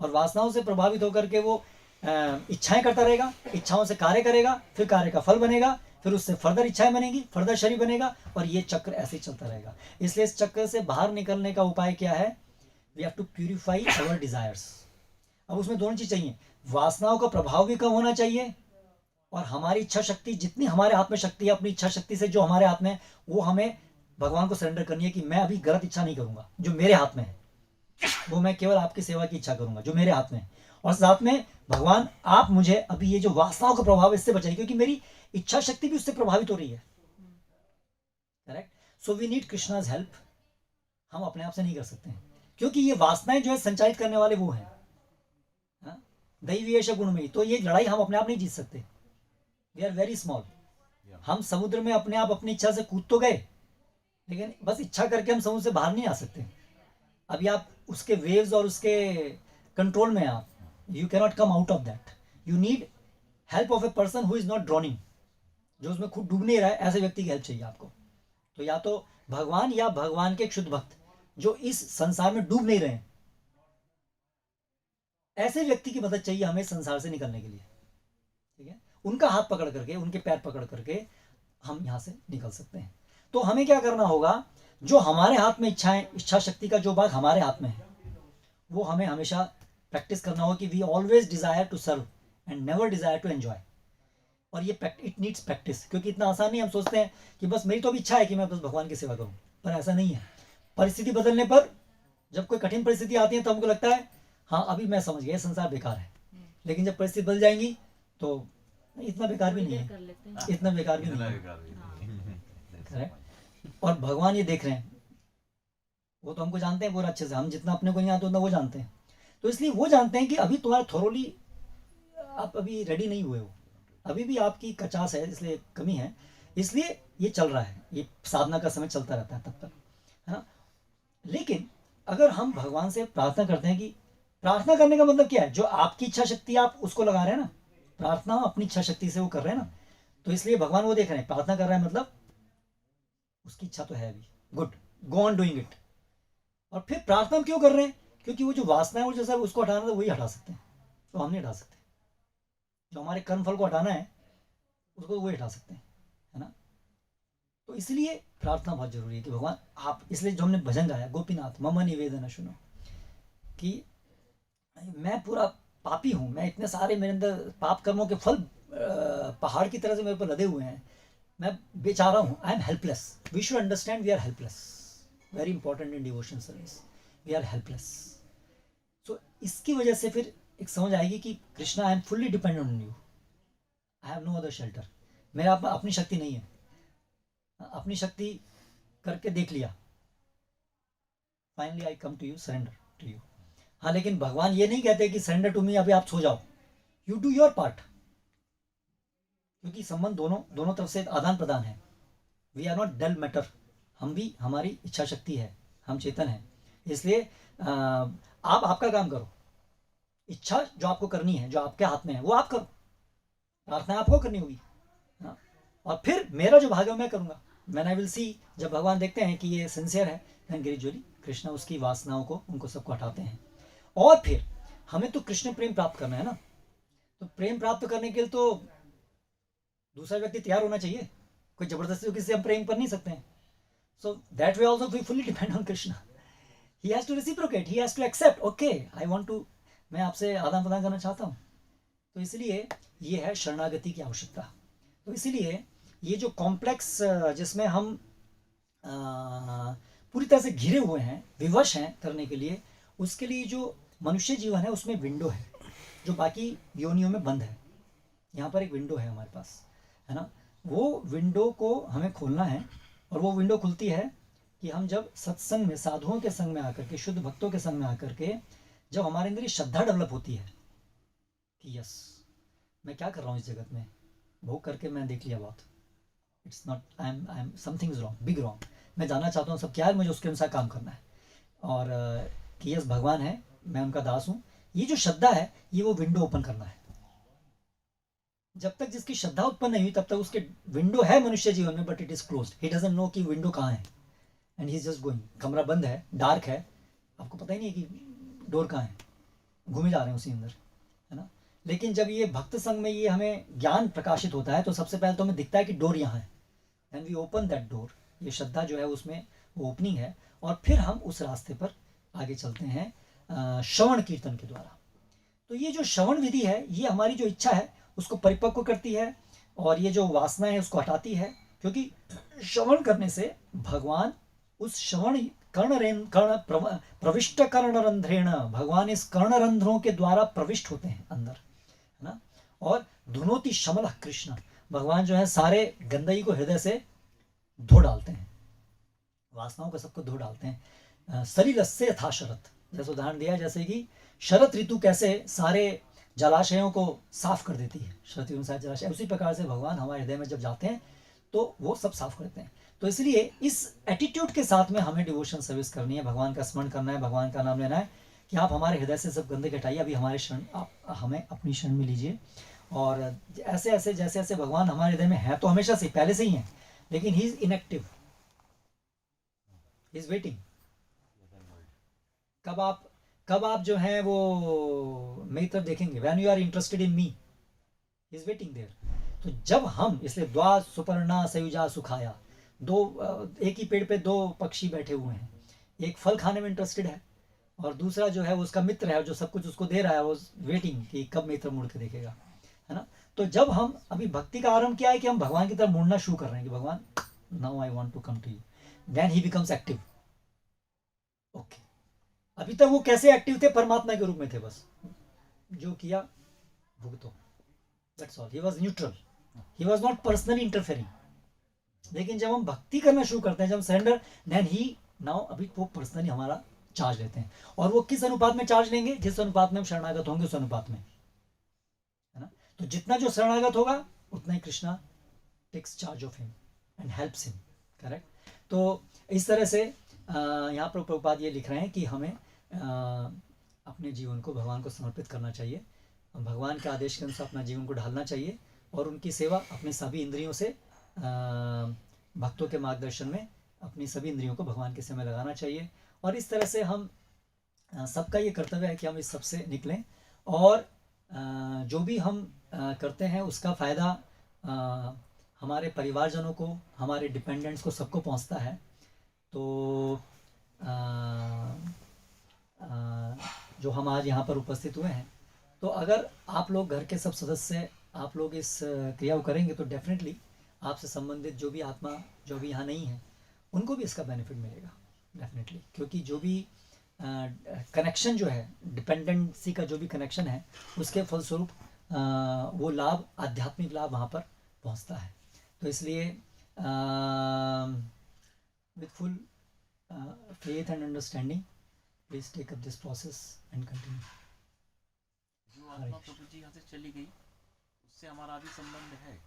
और वासनाओं से प्रभावित होकर के वो इच्छाएं करता रहेगा, इच्छाओं से कार्य करेगा, फिर कार्य का फल बनेगा, फिर उससे फर्दर इच्छाएं बनेगी, फर्दर शरीर बनेगा, और ये चक्र ऐसे ही चलता रहेगा। इसलिए इस चक्र से बाहर निकलने का उपाय क्या है? We have to purify our desires. अब उसमें दोनों चीज चाहिए, वासनाओं का प्रभाव भी कम होना चाहिए और हमारी इच्छा शक्ति, जितनी हमारे हाथ में शक्ति है अपनी इच्छा शक्ति से जो हमारे हाथ में है, वो हमें भगवान को सरेंडर करनी है कि मैं अभी गलत इच्छा नहीं करूंगा, जो मेरे हाथ में है वो मैं केवल आपकी सेवा की इच्छा करूंगा जो मेरे हाथ में है। और साथ में भगवान आप मुझे अभी ये जो वासनाओं का प्रभाव इससे बचाइए, क्योंकि मेरी इच्छा शक्ति भी उससे प्रभावित हो रही है। Correct? So we need Krishna's help. हम अपने आप से नहीं कर सकते हैं, क्योंकि ये वासनाएं जो है संचालित करने वाले वो हैं दैवीयश गुण में। तो ये लड़ाई हम अपने आप नहीं जीत सकते। We are very small. हम समुद्र में अपने आप अपनी इच्छा से कूद तो गए, लेकिन बस इच्छा करके हम समुद्र से बाहर नहीं आ सकते। अभी आप उसके वेव्स और उसके कंट्रोल में आप, you cannot come out of that. You need help of a person who is not drowning, जो उसमें खुद डूब नहीं रहा है, ऐसे व्यक्ति की हेल्प चाहिए आपको। तो या तो भगवान या भगवान के एक शुद्ध भक्त जो इस संसार में डूब नहीं रहे हैं, ऐसे व्यक्ति की मदद चाहिए हमें संसार से निकलने के लिए। ठीक है, उनका हाथ पकड़ करके, उनके पैर पकड़ करके हम यहां से निकल सकते हैं। तो हमें क्या करना होगा? जो हमारे हाथ में इच्छाएं, इच्छा शक्ति का जो भाग हमारे हाथ में है, वो हमें हमेशा प्रैक्टिस करना होगा कि we always desire to serve and never desire to enjoy. और ये इट नीड्स प्रैक्टिस, क्योंकि इतना आसान नहीं। हम सोचते हैं कि बस मेरी तो भी इच्छा है कि मैं बस भगवान की सेवा करूं, पर ऐसा नहीं है। परिस्थिति बदलने पर, जब कोई कठिन परिस्थिति आती है तो हमको लगता है हाँ अभी मैं समझ गया संसार बेकार है, लेकिन जब परिस्थिति बदल जाएंगी तो इतना बेकार भी नहीं है, इतना बेकार भी नहीं है। और भगवान ये देख रहे हैं, वो तो हमको जानते हैं पूरा अच्छे से, हम जितना अपने को नहीं आता उतना वो जानते हैं। तो इसलिए वो जानते हैं कि अभी तुम्हारा थोरोली आप अभी रेडी नहीं हुए हो, अभी भी आपकी कचास है, इसलिए कमी है, इसलिए ये चल रहा है, ये साधना का समय चलता रहता है तब तक, है ना। लेकिन अगर हम भगवान से प्रार्थना करते हैं, कि प्रार्थना करने का मतलब क्या है? जो आपकी इच्छा शक्ति आप उसको लगा रहे हैं ना, प्रार्थना अपनी इच्छा शक्ति से वो कर रहे हैं ना, तो इसलिए भगवान वो देख रहे हैं, प्रार्थना कर रहा है मतलब उसकी इच्छा तो है अभी, good, go on doing it. और फिर प्रार्थना क्यों कर रहे हैं? क्योंकि वो जो वासना है, वो जैसा उसको हटाना था वही हटा सकते हैं, तो हम नहीं हटा सकते। जो हमारे कर्म फल को हटाना है उसको वही हटा सकते हैं, है ना। तो इसलिए प्रार्थना बहुत जरूरी है कि भगवान आप, इसलिए जो हमने भजन गाया, गोपीनाथ मम निवेदन सुनो, कि मैं पूरा पापी हूं, मैं इतने सारे मेरे अंदर पाप कर्मों के फल पहाड़ की तरह से मेरे ऊपर लदे हुए हैं, मैं बेचारा हूं, I am helpless. We should understand we are helpless, very important in devotion service, we are helpless. So इसकी वजह से फिर एक समझ आएगी कि Krishna I am fully dependent on you, I have no other shelter. मेरा अपनी शक्ति नहीं है, अपनी शक्ति करके देख लिया, finally I come to you, surrender to you. हाँ, लेकिन भगवान ये नहीं कहते कि सरेंडर टू मी, अभी आप सो जाओ, यू डू योर पार्ट, क्योंकि संबंध दोनों तरफ से आदान प्रदान है। We are not dull matter, हम भी, हमारी इच्छा शक्ति है, हम चेतन हैं। इसलिए आप आपका काम करो, इच्छा जो आपको करनी है, जो आपके हाथ में है वो आप करो, प्रार्थना आपको करनी होगी, हाँ? और फिर मेरा जो भाग है मैं करूँगा। मैन आई विल सी, जब भगवान देखते हैं कि ये सिंसियर है, देन ग्रेजुअली कृष्ण उसकी वासनाओं को, उनको सबको हटाते हैं। और फिर हमें तो कृष्ण प्रेम प्राप्त करना है ना, तो प्रेम प्राप्त करने के लिए तो दूसरा व्यक्ति तैयार होना चाहिए, कोई जबरदस्ती किसी से हम प्रेम कर नहीं सकते हैं। So that way also we fully depend on Krishna, he has to reciprocate, he has to accept, okay I want to, मैं आपसे आदान प्रदान करना चाहता हूँ। तो इसलिए ये है शरणागति की आवश्यकता। तो इसलिए ये जो कॉम्प्लेक्स जिसमें हम पूरी तरह से घिरे हुए हैं, विवश हैं करने के लिए, उसके लिए जो मनुष्य जीवन है उसमें विंडो है जो बाकी योनियों में बंद है। यहाँ पर एक विंडो है हमारे पास, है ना, वो विंडो को हमें खोलना है। और वो विंडो खुलती है कि हम जब सत्संग में, साधुओं के संग में आकर के, शुद्ध भक्तों के संग में आकर के, जब हमारे अंदर श्रद्धा डेवलप होती है कि यस मैं क्या कर रहा हूँ इस जगत में, भोग करके मैं देख लिया बात, it's not, I am something is wrong, big wrong, मैं जानना चाहता हूँ सब क्या है, मुझे उसके अनुसार काम करना है। और कि यस भगवान है, मैं उनका दास हूँ, ये जो श्रद्धा है ये वो विंडो ओपन करना है। जब तक जिसकी श्रद्धा उत्पन्न नहीं हुई तब तक उसके विंडो है मनुष्य जीवन में, but it is closed, he doesn't know कि विंडो कहाँ है, and he is just going. कमरा बंद है, डार्क है, आपको पता ही नहीं है कि डोर कहाँ है, घूमे जा रहे हैं उसी अंदर, है ना। लेकिन जब ये भक्त संग में ये हमें ज्ञान प्रकाशित होता है तो सबसे पहले तो हमें दिखता है कि डोर यहाँ है, and we open that door, ये श्रद्धा जो है उसमें वो ओपनिंग है। और फिर हम उस रास्ते पर आगे चलते हैं श्रवण कीर्तन के द्वारा। तो ये जो श्रवण विधि है ये हमारी जो इच्छा है उसको परिपक्व करती है, और ये जो वासना है उसको हटाती है, क्योंकि श्रवण करने से भगवान उस श्रवण कर्ण प्रविष्ट कर्णरंध्रेण, भगवान इस कर्णरंध्रों के द्वारा प्रविष्ट होते हैं अंदर, है ना। और धुनोति शमल कृष्ण, भगवान जो है सारे गंदगी को हृदय से धो डालते हैं, वासनाओं को सबको धो डालते हैं। सलिल से था शरत, जैसे उदाहरण दिया, जैसे कि शरत ऋतु कैसे सारे जलाशयों को साफ कर देती है, शरत ऋतु सारे जलाशय, उसी प्रकार से भगवान हमारे हृदय में जब जाते हैं तो वो सब साफ करते हैं। तो इसलिए इस एटीट्यूड के साथ में हमें डिवोशन सर्विस करनी है, भगवान का स्मरण करना है, भगवान का नाम लेना है कि आप हमारे हृदय से सब गंदगी हटाइए, अभी हमारे शरण, आप हमें अपनी शरण में लीजिए। और ऐसे ऐसे जैसे ऐसे भगवान हमारे हृदय में है तो हमेशा से पहले से ही हैं, लेकिन he is inactive, he is waiting. कब आप जो है वो मेरी तरफ देखेंगे, when you are interested in me, he is waiting there. तो जब हम, इसलिए द्वा सुपर्णा सयुजा सुखाया, दो एक ही पेड़ पे दो पक्षी बैठे हुए हैं, एक फल खाने में इंटरेस्टेड है और दूसरा जो है वो उसका मित्र है जो सब कुछ उसको दे रहा है, वो वेटिंग कि कब मेरी तरफ मुड़ के देखेगा, है ना। तो जब हम अभी भक्ति का आरंभ किया है कि हम भगवान की तरफ मुड़ना शुरू कर रहे हैं कि भगवान now I want to come to you, then he becomes active. Okay, अभी तक वो कैसे एक्टिव थे, परमात्मा के रूप में थे, बस जो किया भुगतो, that's all, he was neutral, he was not personally interfering. लेकिन जब हम भक्ति करना शुरू करते हैं, जब हम सरेंडर, देन ही नाउ, अभी वो पर्सनली हमारा चार्ज लेते हैं। और वो किस अनुपात में चार्ज लेंगे, जिस अनुपात में हम शरणागत होंगे उस अनुपात में, है ना। तो जितना जो शरणागत होगा उतना ही Krishna takes charge of him and helps him, correct. तो इस तरह से यहाँ पर प्रभुपाद ये लिख रहे हैं कि हमें अपने जीवन को भगवान को समर्पित करना चाहिए, भगवान के आदेश के अनुसार अपना जीवन को ढालना चाहिए, और उनकी सेवा अपने सभी इंद्रियों से, भक्तों के मार्गदर्शन में अपनी सभी इंद्रियों को भगवान के सेवा में लगाना चाहिए। और इस तरह से हम सबका ये कर्तव्य है कि हम इस सब से निकलें, और जो भी हम करते हैं उसका फ़ायदा हमारे परिवारजनों को, हमारे डिपेंडेंट्स को, सबको पहुंचता है। तो जो हम आज यहाँ पर उपस्थित हुए हैं, तो अगर आप लोग घर के सब सदस्य आप लोग इस क्रिया को करेंगे तो डेफिनेटली आपसे संबंधित जो भी आत्मा जो भी यहाँ नहीं है उनको भी इसका बेनिफिट मिलेगा डेफिनेटली, क्योंकि जो भी कनेक्शन जो है, डिपेंडेंसी का जो भी कनेक्शन है, उसके फलस्वरूप वो लाभ, आध्यात्मिक लाभ वहाँ पर पहुँचता है। तो इसलिए with full faith and understanding, please take up this process and continue. जो आत्मा प्रभु जी यहाँ से चली गई उससे हमारा अभी संबंध है?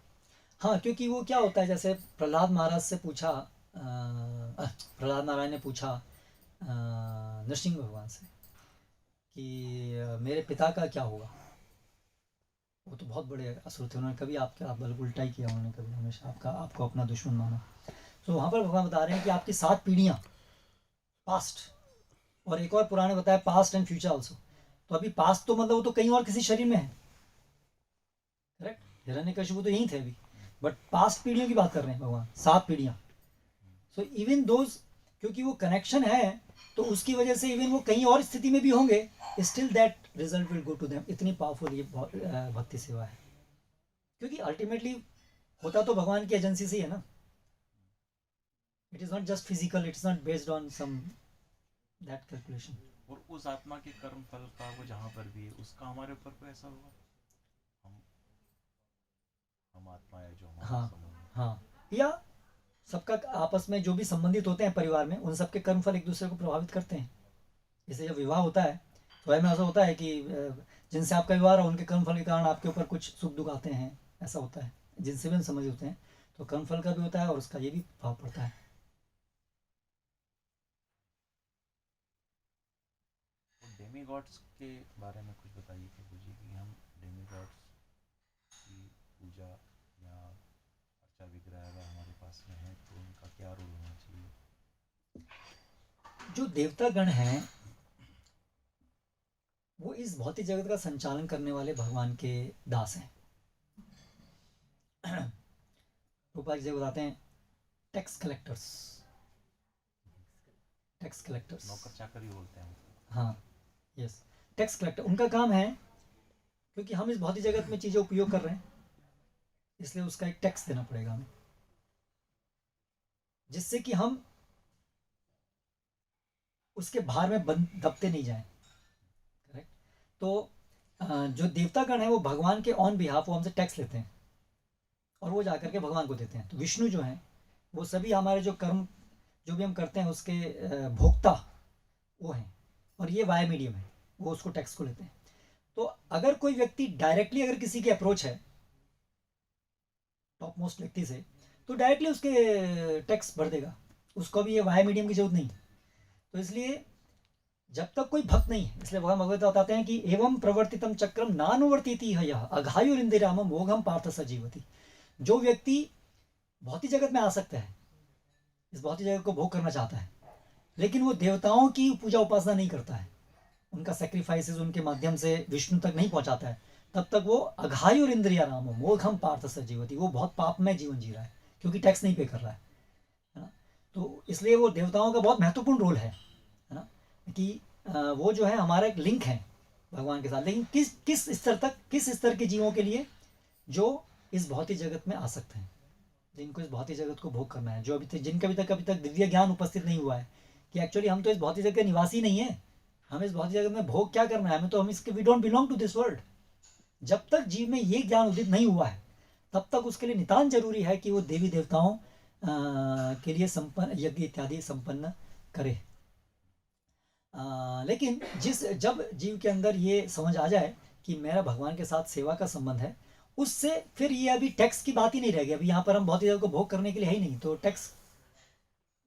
हाँ, क्योंकि वो क्या होता है, जैसे प्रहलाद महाराज से पूछा, प्रहलाद महाराज ने पूछा नरसिंह भगवान से कि मेरे पिता का क्या होगा। वो तो बहुत बड़े असुर थे, उन्होंने कभी आप बल्कि उल्टा ही किया, उन्होंने कभी हमेशा आपको अपना दुश्मन माना। तो वहाँ पर भगवान बता रहे हैं कि आपकी 7 पीढ़ियाँ पास्ट, और एक और पुराने बताया पास्ट एंड फ्यूचर ऑल्सो। तो अभी पास्ट तो मतलब वो तो कहीं और किसी शरीर में है, करेक्ट, हिरण्यकशिपु तो यहीं थे अभी, बट पास्ट पीढ़ियों की बात कर रहे हैं भगवान, 7 पीढ़ियाँ। सो इवन दोज, क्योंकि वो कनेक्शन है तो उसकी वजह से इवन वो कहीं और स्थिति में भी होंगे, still that result will go to them. इतनी पावरफुल ये भक्ति सेवा है, क्योंकि अल्टीमेटली होता तो भगवान की एजेंसी से ही है ना। It is not just physical, it's not based on some that calculation. और उस आत्मा के कर्म फल का वो जहाँ पर भी है उसका हमारे ऊपर कोई ऐसा होगा, हम आत्मा है जो हमारे हाँ समूह में। हाँ, या सबका आपस में जो भी संबंधित होते हैं परिवार में, उन सबके कर्म फल एक दूसरे को प्रभावित करते हैं। जैसे जब विवाह होता है तो में ऐसा होता है कि जिनसे आपका विवाह है उनके कर्म फल के कारण आपके ऊपर कुछ सुख दुख आते हैं, ऐसा होता है। जिनसे भी हम समझ होते हैं तो कर्म फल का भी होता है और उसका ये भी प्रभाव पड़ता है। डेमी गॉड्स के बारे में कुछ बताइए प्रभु जी, कि हम डेमी गॉड्स की पूजा या अर्चा विग्रह अगर हमारे पास में है तो उनका क्या रोल होना चाहिए। जो देवता गण हैं वो इस भौतिक जगत का संचालन करने वाले भगवान के दास हैं। रूपा जी बताते हैं टैक्स कलेक्टर्स, टैक्स कलेक्टर्स, नौकर चाकर ही बोलते हैं। हाँ यस, टैक्स कलेक्टर उनका काम है, क्योंकि हम इस भौतिक जगत में चीज़ें उपयोग कर रहे हैं, इसलिए उसका एक टैक्स देना पड़ेगा हमें, जिससे कि हम उसके भार में दबते नहीं जाएं। करेक्ट। तो जो देवतागण है वो भगवान के ऑन बिहाफ वो हमसे टैक्स लेते हैं और वो जाकर के भगवान को देते हैं। तो विष्णु जो हैं वो सभी हमारे जो कर्म जो भी हम करते हैं उसके भोक्ता वो हैं, और ये वाया मीडियम है, वो उसको टैक्स को लेते हैं। तो अगर कोई व्यक्ति डायरेक्टली अगर किसी की अप्रोच है टॉप मोस्ट व्यक्ति से, तो डायरेक्टली उसके टैक्स भर देगा, उसको भी ये वाया मीडियम की जरूरत नहीं। तो इसलिए जब तक कोई भक्त नहीं है, इसलिए भगवान भगवत बताते हैं कि एवं प्रवर्तितम चक्रम नानुवर्तिति है यह अघायुरिंदिरामम मोघम पार्थ सजीवती। जो व्यक्ति भौतिक जगत में आ सकता है, इस भौतिक जगत को भोग करना चाहता है, लेकिन वो देवताओं की पूजा उपासना नहीं करता है, उनका सेक्रीफाइसेस उनके माध्यम से विष्णु तक नहीं पहुंचाता है, तब तक वो अघायुरिंद्रिया राम मोघम पार्थ सजीवती, वो बहुत पापमय जीवन जी रहा है, क्योंकि टैक्स नहीं पे कर रहा है ना। तो इसलिए वो देवताओं का बहुत महत्वपूर्ण रोल है ना, कि वो जो है हमारा एक लिंक है भगवान के साथ। लेकिन किस स्तर तक, किस स्तर के जीवों के लिए जो इस भौतिक जगत में आ सकते हैं, जिनको इस भौतिक जगत को भोग करना है, जो जिनका अभी तक दिव्य ज्ञान उपस्थित नहीं हुआ है कि एक्चुअली हम तो इस भौतिक जगत के निवासी नहीं है, हमें इस भौतिक जगत में भोग क्या करना है, हमें तो हम इसके we don't belong to this world. जब तक जीव में ये ज्ञान उदित नहीं हुआ है तब तक उसके लिए नितांत जरूरी है कि वो देवी देवताओं के लिए संपन्न यज्ञ इत्यादि संपन्न करे। लेकिन जब जीव के अंदर ये समझ आ जाए कि मेरा भगवान के साथ सेवा का संबंध है, उससे फिर ये अभी टैक्स की बात ही नहीं रह गई। अभी यहाँ पर हम भौतिक जगत को भोग करने के लिए है ही नहीं, तो टैक्स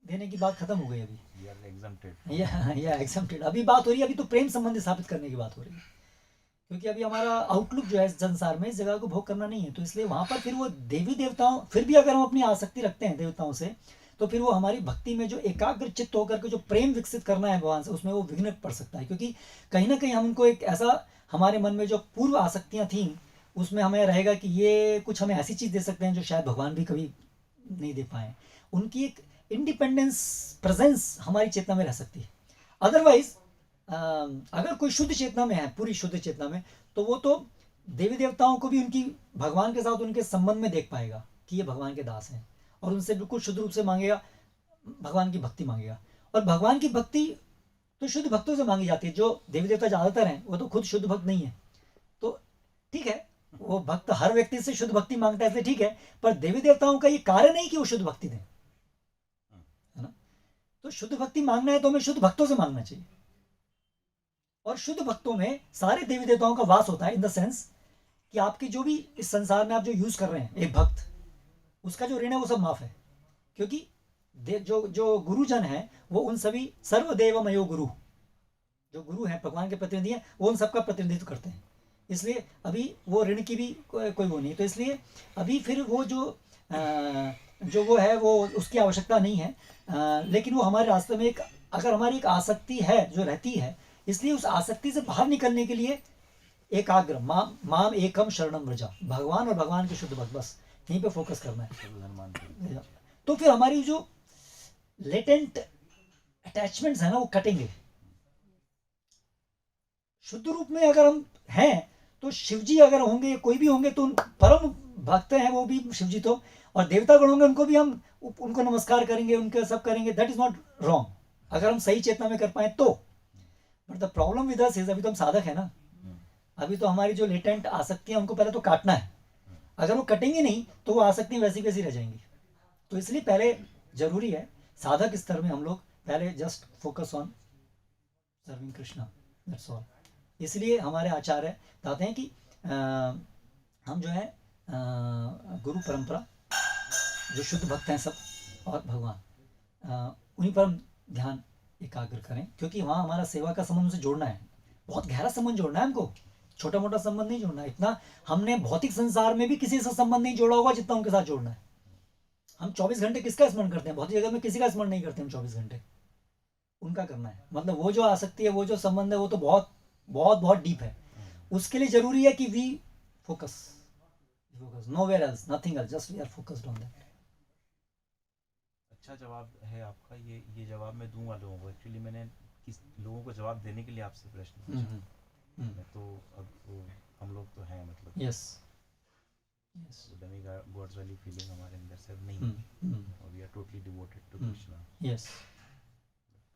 देने की बात खत्म हो गई अभी, या एग्जम्प्टेड। अभी बात हो रही है, अभी तो प्रेम संबंध स्थापित करने की बात हो रही है, क्योंकि अभी हमारा आउटलुक जो है संसार में इस जगह को भोग करना नहीं है। तो इसलिए वहां पर फिर वो देवी देवताओं, फिर भी अगर हम अपनी आसक्ति रखते हैं देवताओं से, तो फिर वो हमारी भक्ति में जो एकाग्र चित्त होकर के जो प्रेम विकसित करना है भगवान से, उसमें वो विघ्न पड़ सकता है। क्योंकि कहीं ना कहीं हम उनको एक ऐसा, हमारे मन में जो पूर्व आसक्तियां थी उसमें हमें रहेगा कि ये कुछ हमें ऐसी चीज़ दे सकते हैं जो शायद भगवान भी कभी नहीं दे पाए। उनकी एक इंडिपेंडेंस प्रेजेंस हमारी चेतना में रह सकती है। अदरवाइज अगर कोई शुद्ध चेतना में है, पूरी शुद्ध चेतना में, तो वो तो देवी देवताओं को भी उनकी भगवान के साथ उनके संबंध में देख पाएगा कि ये भगवान के दास हैं, और उनसे बिल्कुल शुद्ध रूप से मांगेगा, भगवान की भक्ति मांगेगा। और भगवान की भक्ति तो शुद्ध भक्तों से मांगी जाती है। जो देवी देवता ज़्यादातर हैं वो तो खुद शुद्ध भक्त नहीं है, तो ठीक है, वो भक्त हर व्यक्ति से शुद्ध भक्ति मांगता है, इसलिए ठीक है, पर देवी देवताओं का ये कार्य नहीं कि वो शुद्ध भक्ति दें, है ना। तो शुद्ध भक्ति मांगना है तो हमें शुद्ध भक्तों से मांगना चाहिए, और शुद्ध भक्तों में सारे देवी देवताओं का वास होता है, इन द सेंस कि आपकी जो भी इस संसार में आप जो यूज कर रहे हैं, एक भक्त उसका जो ऋण है वो सब माफ है, क्योंकि जो जो गुरुजन है वो उन सभी सर्वदेवमयो गुरु, जो गुरु हैं भगवान के प्रतिनिधि हैं, वो उन सबका प्रतिनिधित्व करते हैं। इसलिए अभी वो ऋण की भी कोई वो नहीं, तो इसलिए अभी फिर वो जो वो है वो उसकी आवश्यकता नहीं है। लेकिन वो हमारे रास्ते में एक, अगर हमारी एक आसक्ति है जो रहती है, इसलिए उस आसक्ति से बाहर निकलने के लिए एकाग्र माम एकम शरणम व्रजा, भगवान और भगवान के शुद्ध भक्त, बस यहीं पे फोकस करना है। सर्वधर्म मानते तो फिर हमारी जो लेटेंट अटैचमेंट्स है ना वो कटेंगे। शुद्ध रूप में अगर हम हैं तो शिवजी अगर होंगे, कोई भी होंगे, तो परम भक्त हैं वो भी शिवजी, तो और देवतागण होंगे उनको भी हम उनको नमस्कार करेंगे, उनके सब करेंगे, दैट इज नॉट रॉन्ग, अगर हम सही चेतना में कर पाए तो। But the problem with us is, अभी तो हम साधक है ना, अभी तो हमारी जो लेटेंट आसक्तियां उनको पहले तो काटना है। अगर वो कटेंगे नहीं तो वो आसक्तियां वैसी वैसी रह जाएंगी। तो इसलिए पहले जरूरी है साधक स्तर में हम लोग पहले just focus on serving Krishna, that's all. इसलिए हमारे आचार्य बताते हैं कि हम जो है गुरु परंपरा, जो शुद्ध भक्त हैं सब, और भगवान, उन्हीं पर हम ध्यान एकाग्र करें, क्योंकि वहाँ हमारा सेवा का संबंध उनसे जोड़ना है, बहुत गहरा संबंध जोड़ना है हमको, छोटा मोटा संबंध नहीं जोड़ना है। इतना हमने भौतिक संसार में भी किसी से संबंध नहीं जोड़ा होगा जितना उनके साथ जोड़ना है। हम 24 घंटे किसका स्मरण करते हैं? भौतिक जगत में किसी का स्मरण नहीं करते हम 24 घंटे, उनका करना है। मतलब वो जो आसक्ति है, वो जो संबंध है, वो तो बहुत बहुत बहुत डीप है। उसके लिए जरूरी है कि we focus, nowhere else, nothing else, just we are focused on that. अच्छा जवाब है आपका। ये जवाब मैं दूंगा लोगों को। एक्चुअली मैंने किस लोगों को जवाब देने के लिए आपसे प्रश्न पूछा। मैं तो अब हम लोग तो हैं, मतलब Yes. Yes. डेमी गॉड्स वाली फीलिंग हमारे अंदर से अब नहीं है, और we are totally devoted to Krishna. Yes.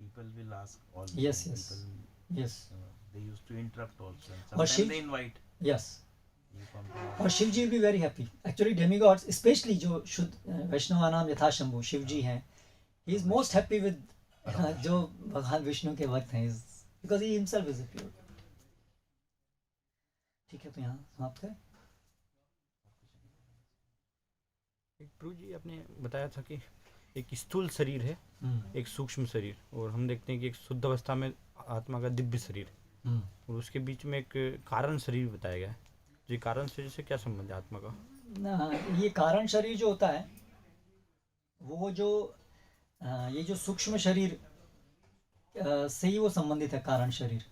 People will ask all Yes, the yes. people, Yes. they used to interrupt also, and और sometimes Shiva- they invite Yes. you come to our- और शिव जी will be very happy. Actually demigods, especially जो शुद्ध वैष्णव नाम यथा शंभु शिव जी हैं, he is most happy with जो भगवान विष्णु के भक्त हैं, because he himself is a pure. ठीक है, तो यहाँ समाप्त करें। एक प्रभु जी आपने बताया था कि एक स्थूल शरीर है, एक सूक्ष्म शरीर, और हम देखते हैं कि एक शुद्ध अवस्था में आत्मा का दिव्य शरीर, और उसके बीच में एक कारण शरीर बताया गया है। ये कारण शरीर से क्या संबंध है आत्मा का? ना, ये कारण शरीर जो होता है वो जो ये जो सूक्ष्म शरीर से ही वो संबंधित है, कारण शरीर।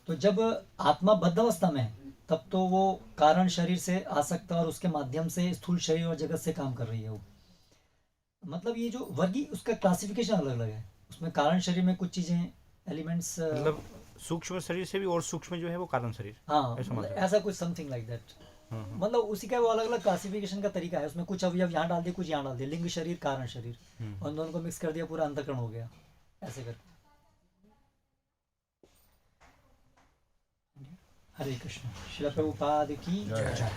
तो जब आत्मा बद्ध अवस्था में है तब तो वो कारण शरीर से आ सकता है, और उसके माध्यम से स्थूल शरीर और जगत से काम कर रही है वो। मतलब ये जो वर्गी, उसका क्लासिफिकेशन अलग अलग है। उसमें कारण शरीर में कुछ चीज़ें एलिमेंट्स, मतलब सूक्ष्म शरीर से भी और सूक्ष्म जो है वो कारण शरीर, हाँ ऐसा मतलब ऐसा कुछ समथिंग लाइक दैट। मतलब उसी का वो अलग अलग क्लासिफिकेशन का तरीका है। उसमें कुछ अवयव यहाँ डाल दिए, कुछ यहाँ डाल दिए, लिंग शरीर कारण शरीर, और उन दोनों को मिक्स कर दिया, पूरा अंतःकरण हो गया, ऐसे करके। हरे कृष्ण। श्रील प्रभुपाद की जय।